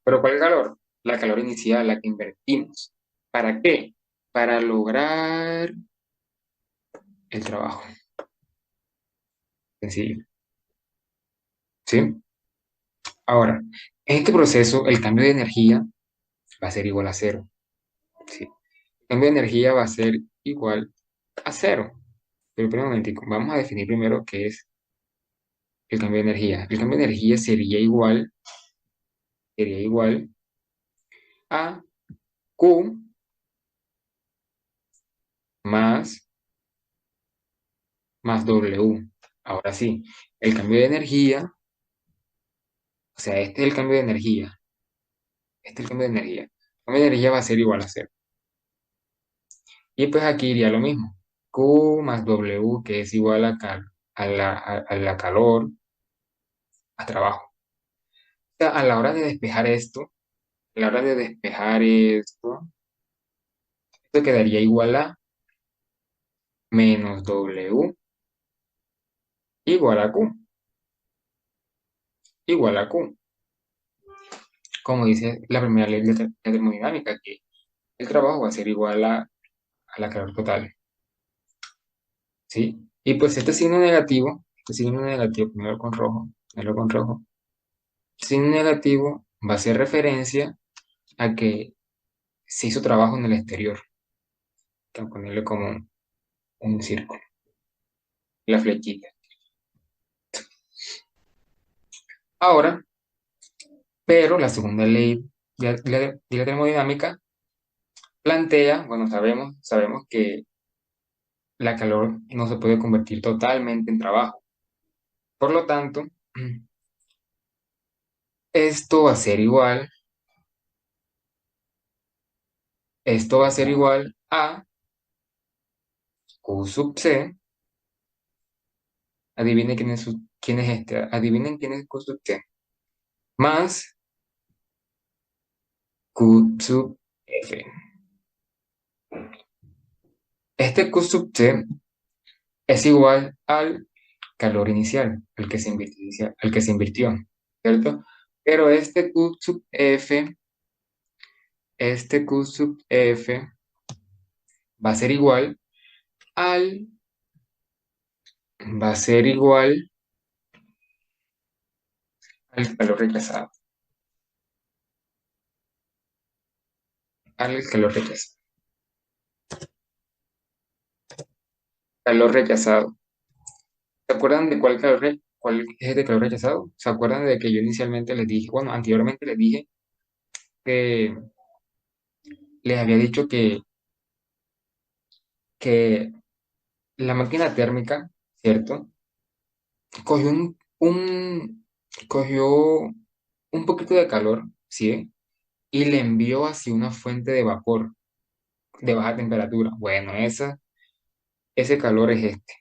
¿Pero cuál calor? La calor inicial, la que invertimos. ¿Para qué? Para lograr el trabajo. Sencillo, ¿sí? Ahora, en este proceso, el cambio de energía va a ser igual a cero, ¿sí? El cambio de energía va a ser igual a cero. Pero espera un momentico, vamos a definir primero qué es el cambio de energía. El cambio de energía sería igual a Q más, más W. Ahora sí, el cambio de energía O sea, este es el cambio de energía. Este es el cambio de energía. El cambio de energía va a ser igual a cero. Y pues aquí iría lo mismo. Q más W, que es igual a la calor, a trabajo. O sea, a la hora de despejar esto, a la hora de despejar esto quedaría igual a menos W igual a Q, igual a Q. Como dice la primera ley de la termodinámica, que el trabajo va a ser igual a la calor total. ¿Sí? Y pues este signo negativo, primero con rojo, este signo negativo va a hacer referencia a que se hizo trabajo en el exterior, que ponerle como un círculo, la flechita. Ahora, pero la segunda ley de la termodinámica plantea, bueno, sabemos que la calor no se puede convertir totalmente en trabajo. Por lo tanto, esto va a ser igual, esto va a ser igual a Q sub C. Adivinen quién es este. Adivinen quién es Q sub C. Más Q sub F. Este Q sub C es igual al calor inicial, al que se invirtió, ¿cierto? Pero este Q sub F va a ser igual al, va a ser igual al calor rechazado, al calor rechazado. Calor rechazado. ¿Se acuerdan de cuál es este calor rechazado? ¿Se acuerdan de que yo inicialmente les dije, bueno, anteriormente les dije que les había dicho que la máquina térmica, ¿cierto? Cogió cogió un poquito de calor, ¿sí? Y le envió hacia una fuente de vapor de baja temperatura. Bueno, ese calor es este,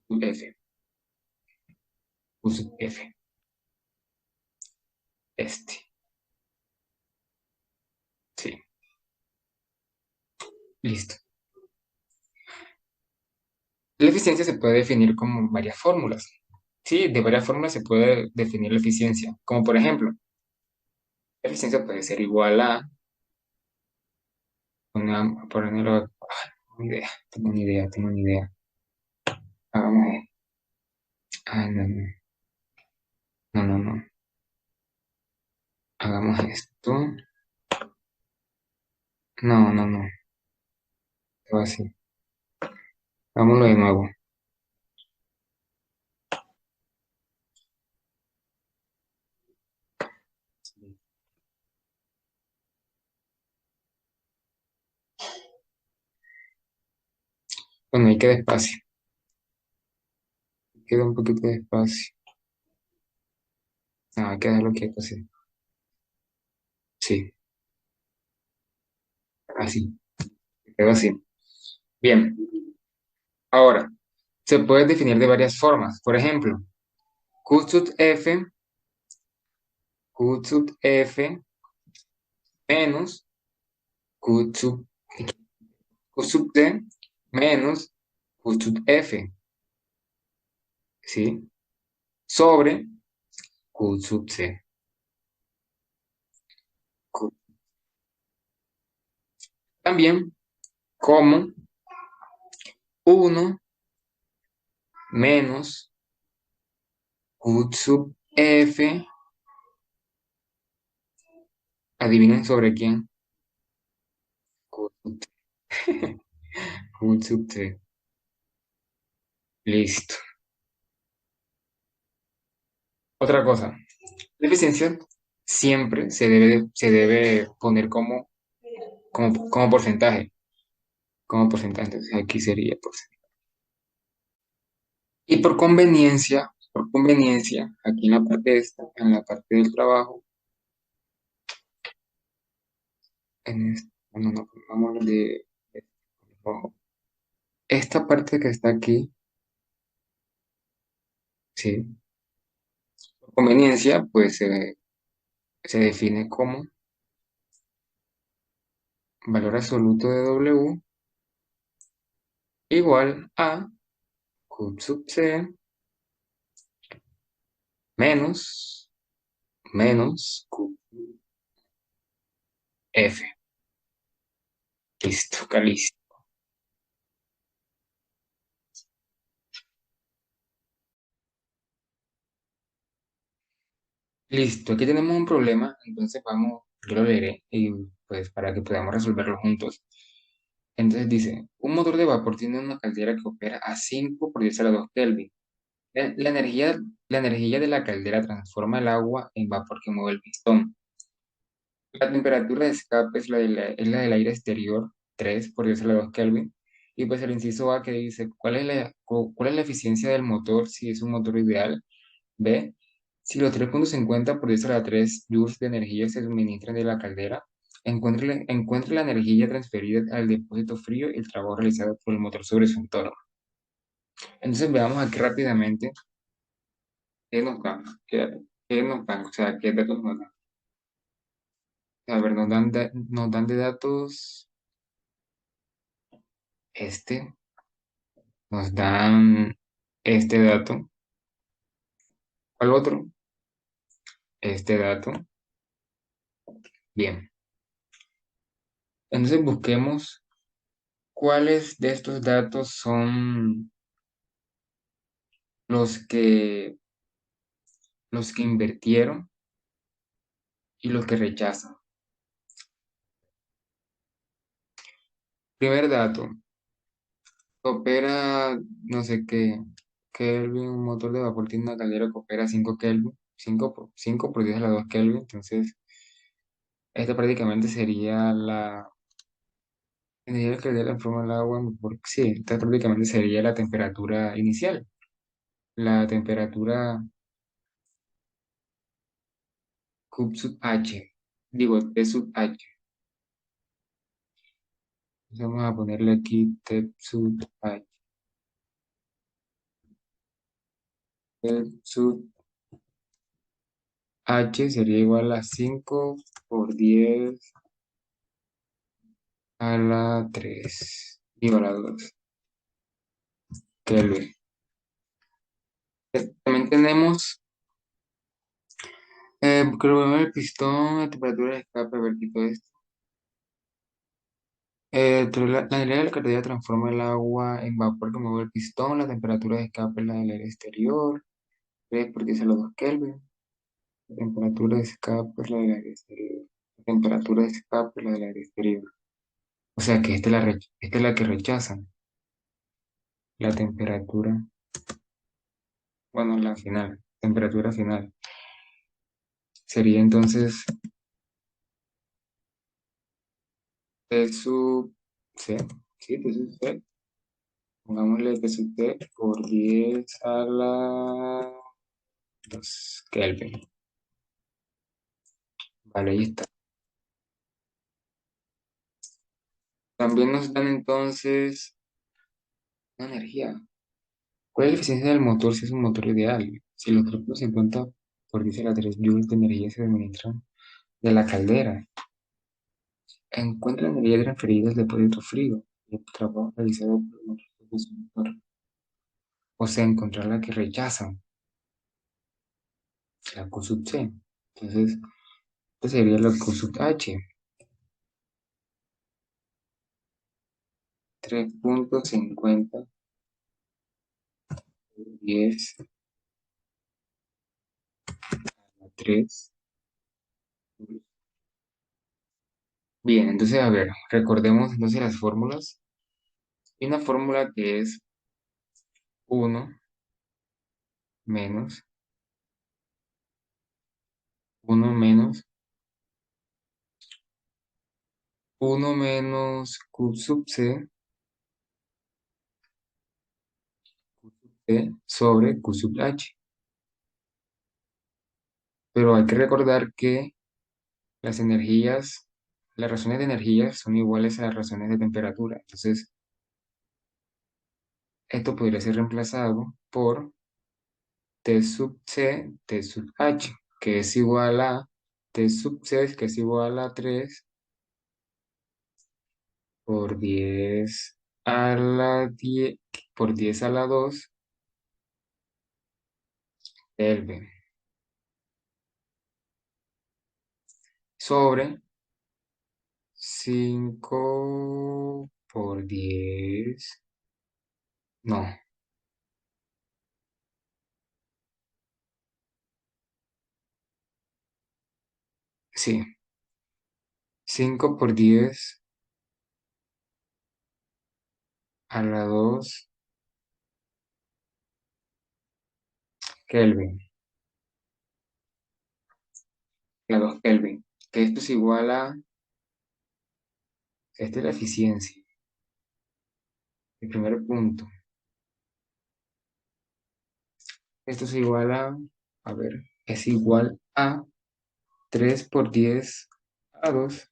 F, Q sub F, este, sí, listo. La eficiencia se puede definir como varias fórmulas. Sí, de varias fórmulas se puede definir la eficiencia. Como por ejemplo, la eficiencia puede ser igual a, ponerlo, tengo una idea, tengo una idea. Hagamos, ay, no, no, no, no, no. Hagamos esto. No, no, no. Esto va así. Hagámoslo de nuevo. Bueno, ahí queda espacio. Queda un poquito de espacio. No, hay que dejarlo quieto así. Sí, así. Quedó así. Bien. Ahora, se puede definir de varias formas. Por ejemplo, Q sub F, Q sub F menos Q sub, Q sub D menos Q sub F, ¿sí? Sobre Q sub C. Q- También como uno menos Q sub F, adivinen sobre quién. Q sub T. Q sub T. Listo. Otra cosa, la eficiencia siempre se debe poner como porcentaje. Como porcentaje, entonces aquí sería porcentaje. Y por conveniencia, Por conveniencia, aquí en la parte esta, en la parte del trabajo, bueno, no pongamos de rojo. Esta parte que está aquí, sí, por conveniencia, pues se define como valor absoluto de W igual a Q sub C menos, Q F. Listo, listo. Listo, aquí tenemos un problema, entonces vamos, yo lo leeré y pues para que podamos resolverlo juntos. Entonces dice, un motor de vapor tiene una caldera que opera a 5 por 10 a la 2 Kelvin. La energía de la caldera transforma el agua en vapor que mueve el pistón. La temperatura de escape es la del aire exterior, 3 por 10 a la 2 Kelvin. Y pues el inciso A que dice, ¿cuál es la eficiencia del motor si es un motor ideal? B. Si los 3,50 por 10 a la 3 joules de energía se suministran de la caldera, encuentre la energía transferida al depósito frío y el trabajo realizado por el motor sobre su entorno. Entonces veamos aquí rápidamente qué nos dan, qué nos dan, o sea, qué datos nos dan. A ver, nos dan de datos este, nos dan este dato. ¿Cuál otro? Este dato. Bien. Entonces busquemos cuáles de estos datos son los que invirtieron y los que rechazan. Primer dato, opera no sé qué, Kelvin, un motor de vapor tiene una caldera que opera 5 Kelvin, 5 por 10 a la 2 Kelvin, entonces esta prácticamente sería la energía que caldera en forma del agua, porque sí, esta prácticamente sería la temperatura inicial, la temperatura Q sub H, digo T sub H. Entonces vamos a ponerle aquí T sub H. T sub H sería igual a 5 por 10 a la 3 digo a la 2 Kelvin. También tenemos, creo que el pistón, la temperatura de escape, a ver, quito esto. La energía de la caldera transforma el agua en vapor que mueve el pistón, la temperatura de escape es la del aire exterior, 3 por 10 a la 2 Kelvin. La temperatura de escape es la del aire exterior. La temperatura de escape es la del aire exterior. O sea que esta es la que rechazan. La temperatura, bueno, la final, temperatura final. Sería entonces T sub C, sí, T sub C. Pongámosle T sub T por 10 a la 2 Kelvin. Vale, ahí está. También nos dan entonces una energía. ¿Cuál es la eficiencia del motor si es un motor ideal? Si los 350 por 10 a la 3 joules de energía se administran de la caldera. Encuentra la energía transferida del depósito frío y el trabajo realizado por el motor sobre su motor. O sea, encontrar la que rechazan, la Q sub C. Entonces, esta sería la Q sub H. 3,50 por 10 a 3. Bien, entonces, a ver, recordemos entonces las fórmulas. Hay una fórmula que es uno menos, uno menos, uno menos Q sub C sobre Q sub H. Pero hay que recordar que las energías, las razones de energía son iguales a las razones de temperatura. Entonces, esto podría ser reemplazado por T sub C, T sub H, que es igual a T sub C, que es igual a 3 por 10 a la 10 por 10 a la 2 Kelvin sobre 5 por 10, no, sí, 5 por 10 a la 2 Kelvin, la 2 Kelvin, que esto es igual a, esta es la eficiencia, el primer punto. Esto es igual a ver, es igual a 3 por 10 a 2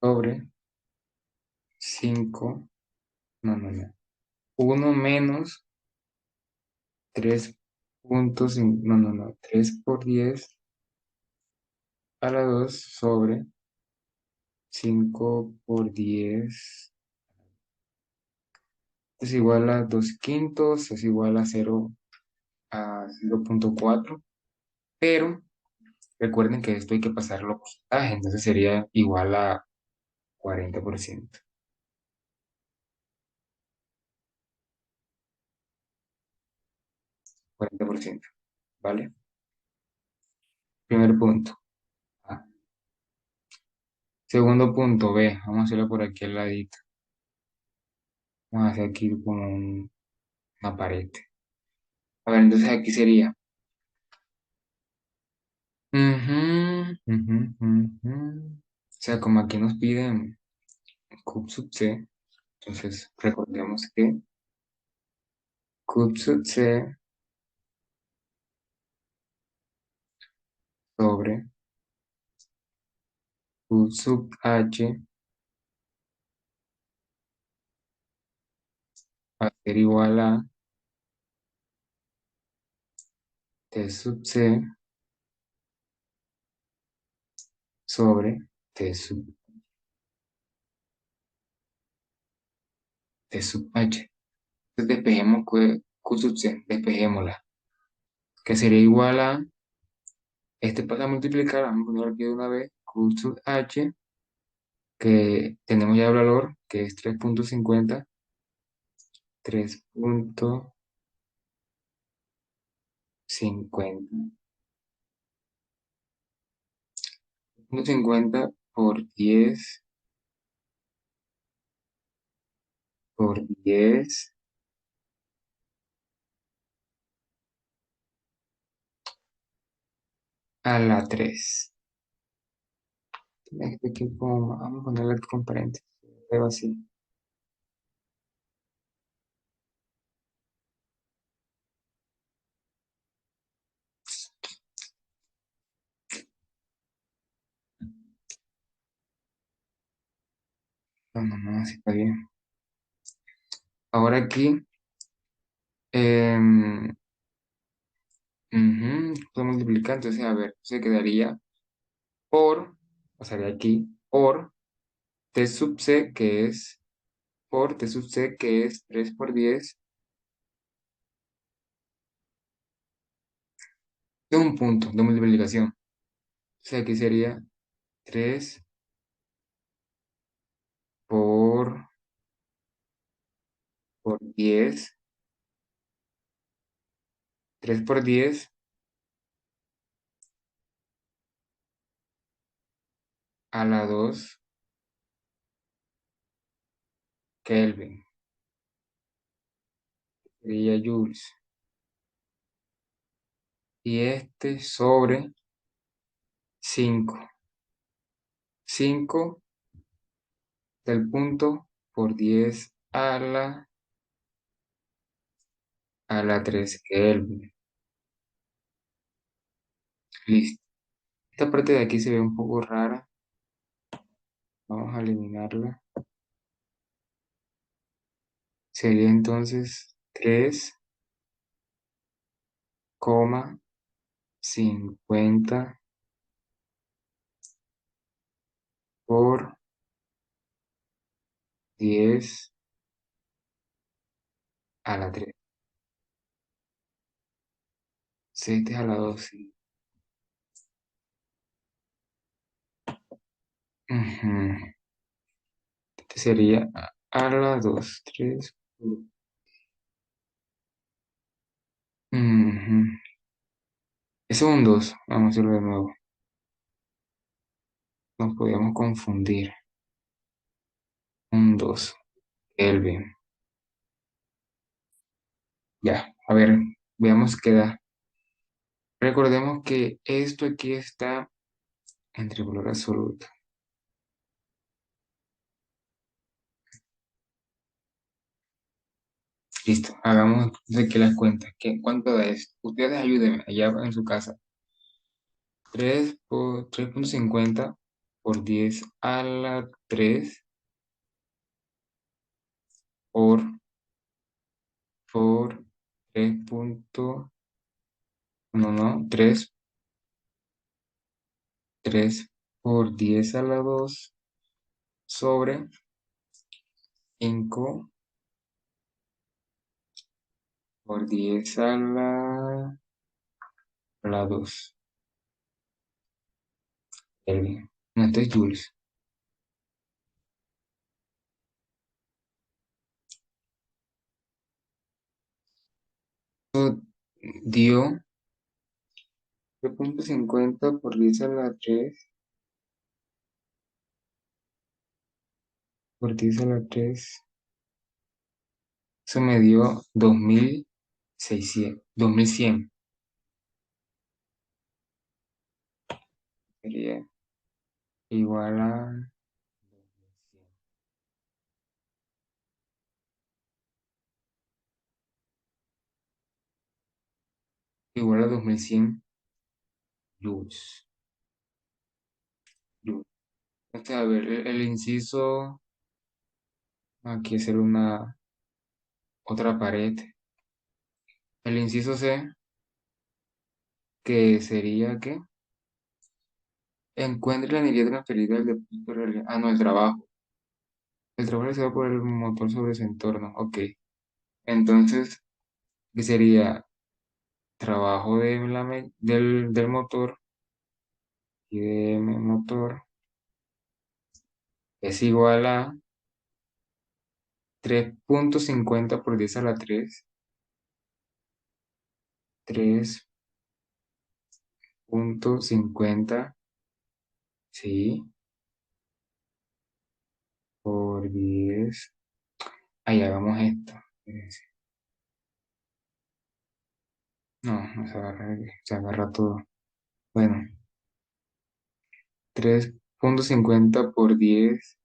sobre 5, no, no, no, 1 menos 3.5, no, no, no, 3 por 10 a la 2 sobre 5 por 10 es igual a 2 quintos, es igual a 0.4, pero recuerden que esto hay que pasarlo a porcentaje, entonces sería igual a 40%, 40%, ¿vale? Primer punto. A. Segundo punto, B. Vamos a hacerlo por aquí al ladito. Vamos a hacer aquí como una pared. A ver, entonces aquí sería. Ujú, ujú, ujú. O sea, como aquí nos piden cub sub c, entonces recordemos que cub sub c sobre cub sub h va a ser igual a t sub c sobre t sub, t sub h. Entonces despejemos q sub c, despejémosla, que sería igual a, este pasa a multiplicar, vamos a ponerlo aquí de una vez, q sub h, que tenemos ya el valor, que es 3.50, 3.50 por 10 por 10 a la 3. Vamos a ponerle aquí con paréntesis. Algo así. No, no, no, así está bien. Ahora aquí, podemos multiplicar, entonces, a ver, se quedaría por, o sea, de aquí, por t sub c, que es, por t sub c, que es 3 por 10 de un punto de multiplicación. O sea, aquí sería 3 por, por 10, 3 por 10 a la 2 Kelvin, sería joules. Y este sobre 5, 5 del punto por 10 a la 3 Kelvin. Listo. Esta parte de aquí se ve un poco rara. Vamos a eliminarla. Sería entonces 3,50 por 10 a la 3. 7 a la 2, sí. Ujú. Este sería a la 2, 3. Ujú. Eso es un 2. Vamos a hacerlo de nuevo. Nos podíamos confundir. Un 2. Kelvin. Ya. A ver, veamos qué da. Recordemos que esto aquí está entre valor absoluto. Listo. Hagamos de que las cuentas. ¿Cuánto da esto? Ustedes ayúdenme allá en su casa. 3,50 por 10 a la 3 por, por 3 no, no, 3 por 10 a la 2 sobre 5 por 10 a la 2. Kelvin. No, esto es Jules. Esto dio 3,50 por 10 a la 3 por 10 a la 3. Eso me dio 2,600, 2,100. Sería igual a igual a 2,100 joules. Joule. A ver, el inciso, aquí hacer una otra pared. El inciso C, que sería que encuentre la energía transferida del depósito no, el trabajo. El trabajo realizado por el motor sobre su entorno. Ok. Entonces, ¿qué sería? Trabajo del motor y de motor es igual a 3,50 por 10 a la 3. 3,50, sí, por 10. Ahí hagamos esto. No, no se agarra todo. Bueno, 3,50 por 10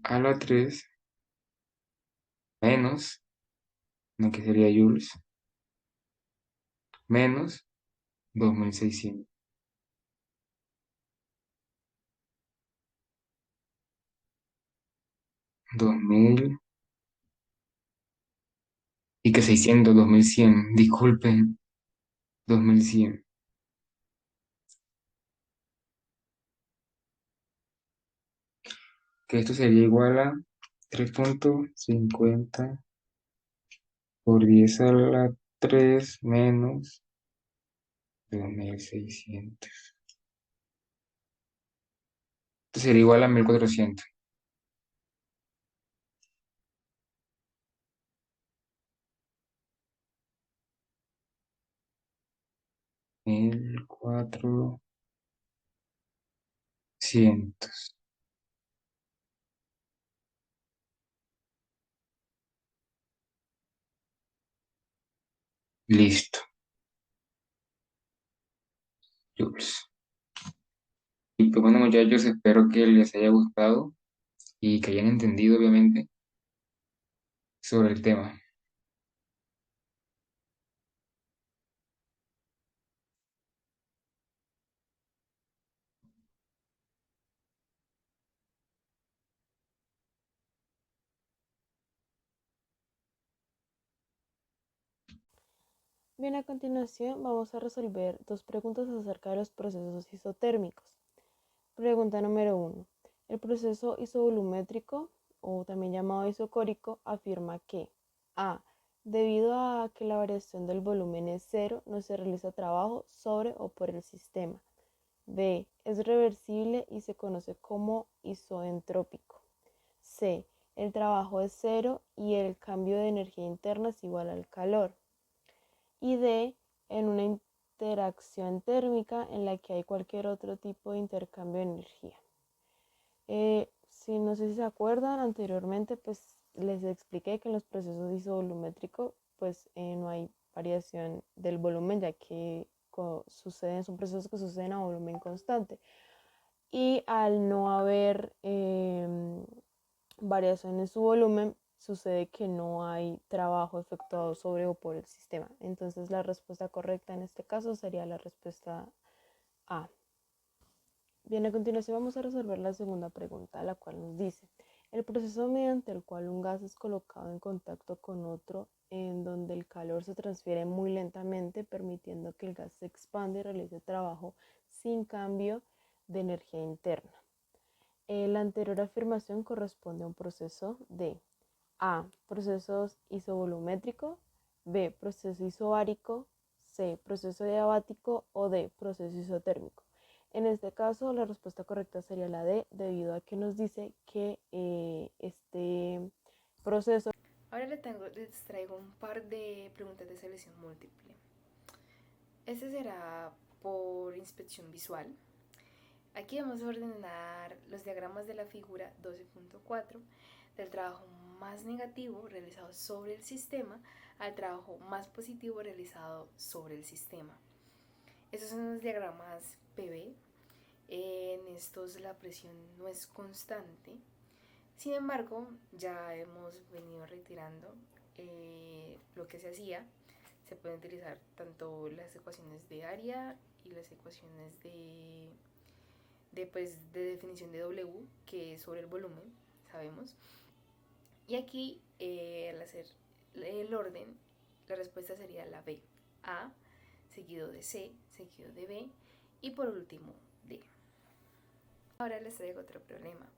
a la 3 menos, no que sería joules, menos 2,600. 2,000 y que 600, 2,100, disculpen, 2,100. Que esto sería igual a 3,50 por 10 a la 3 menos 2,600. Esto sería igual a 1,400. 1,400. Listo, joules. Y pues bueno, muchachos, espero que les haya gustado y que hayan entendido, obviamente, sobre el tema. Bien, a continuación vamos a resolver dos preguntas acerca de los procesos isotérmicos. Pregunta número 1. El proceso isovolumétrico, o también llamado isocórico, afirma que A. Debido a que la variación del volumen es cero, no se realiza trabajo sobre o por el sistema. B. Es reversible y se conoce como isoentrópico. C. El trabajo es cero y el cambio de energía interna es igual al calor. Y D. En una interacción térmica en la que hay cualquier otro tipo de intercambio de energía. Si no sé si se acuerdan, anteriormente pues les expliqué que en los procesos isovolumétricos pues no hay variación del volumen, ya que son procesos que suceden a volumen constante. Y al no haber variación en su volumen, sucede que no hay trabajo efectuado sobre o por el sistema. Entonces la respuesta correcta en este caso sería la respuesta A. Bien, a continuación vamos a resolver la segunda pregunta, la cual nos dice, el proceso mediante el cual un gas es colocado en contacto con otro, en donde el calor se transfiere muy lentamente, permitiendo que el gas se expande y realice trabajo sin cambio de energía interna. La anterior afirmación corresponde a un proceso de A. Proceso isovolumétrico, B. Proceso isobárico, C. Proceso diabático o D. Proceso isotérmico. En este caso, la respuesta correcta sería la D, debido a que nos dice que este proceso... Ahora les traigo un par de preguntas de selección múltiple. Este será por inspección visual. Aquí vamos a ordenar los diagramas de la figura 12.4 del trabajo más negativo realizado sobre el sistema al trabajo más positivo realizado sobre el sistema. Estos son los diagramas PV. En estos la presión no es constante. Sin embargo, ya hemos venido retirando lo que se hacía. Se pueden utilizar tanto las ecuaciones de área y las ecuaciones de definición de W, que es sobre el volumen, sabemos. Y aquí, al hacer el orden, la respuesta sería la B. A, seguido de C, seguido de B, y por último, D. Ahora les traigo otro problema.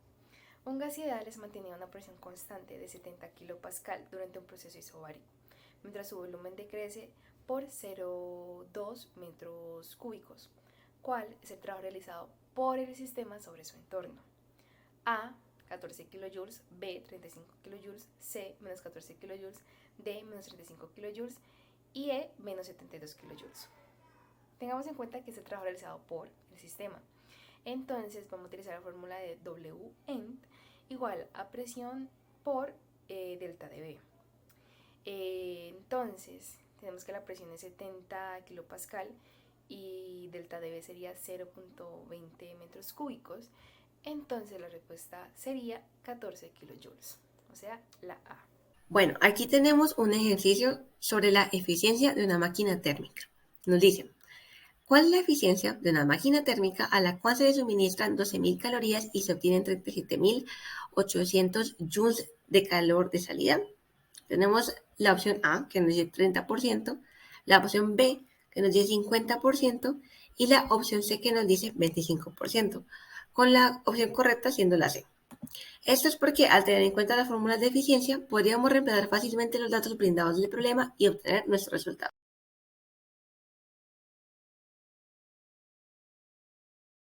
Un gas ideal es mantener una presión constante de 70 kPa durante un proceso isobárico, mientras su volumen decrece por 0,2 metros cúbicos. ¿Cuál es el trabajo realizado por el sistema sobre su entorno? A, 14 kJ, B, 35 kJ, C, menos 14 kJ, D, menos 35 kJ y E, menos 72 kJ. Tengamos en cuenta que es el trabajo realizado por el sistema. Entonces vamos a utilizar la fórmula de Went igual a presión por delta de B. Entonces tenemos que la presión es 70 kPa y delta de B sería 0.20 metros cúbicos. Entonces la respuesta sería 14 kJ, o sea, la A. Bueno, aquí tenemos un ejercicio sobre la eficiencia de una máquina térmica. Nos dicen, ¿cuál es la eficiencia de una máquina térmica a la cual se le suministran 12.000 calorías y se obtienen 37.800 joules de calor de salida? Tenemos la opción A, que nos dice 30%, la opción B, que nos dice 50%, y la opción C, que nos dice 25%, con la opción correcta siendo la C. Esto es porque al tener en cuenta las fórmulas de eficiencia, podríamos reemplazar fácilmente los datos brindados del problema y obtener nuestro resultado.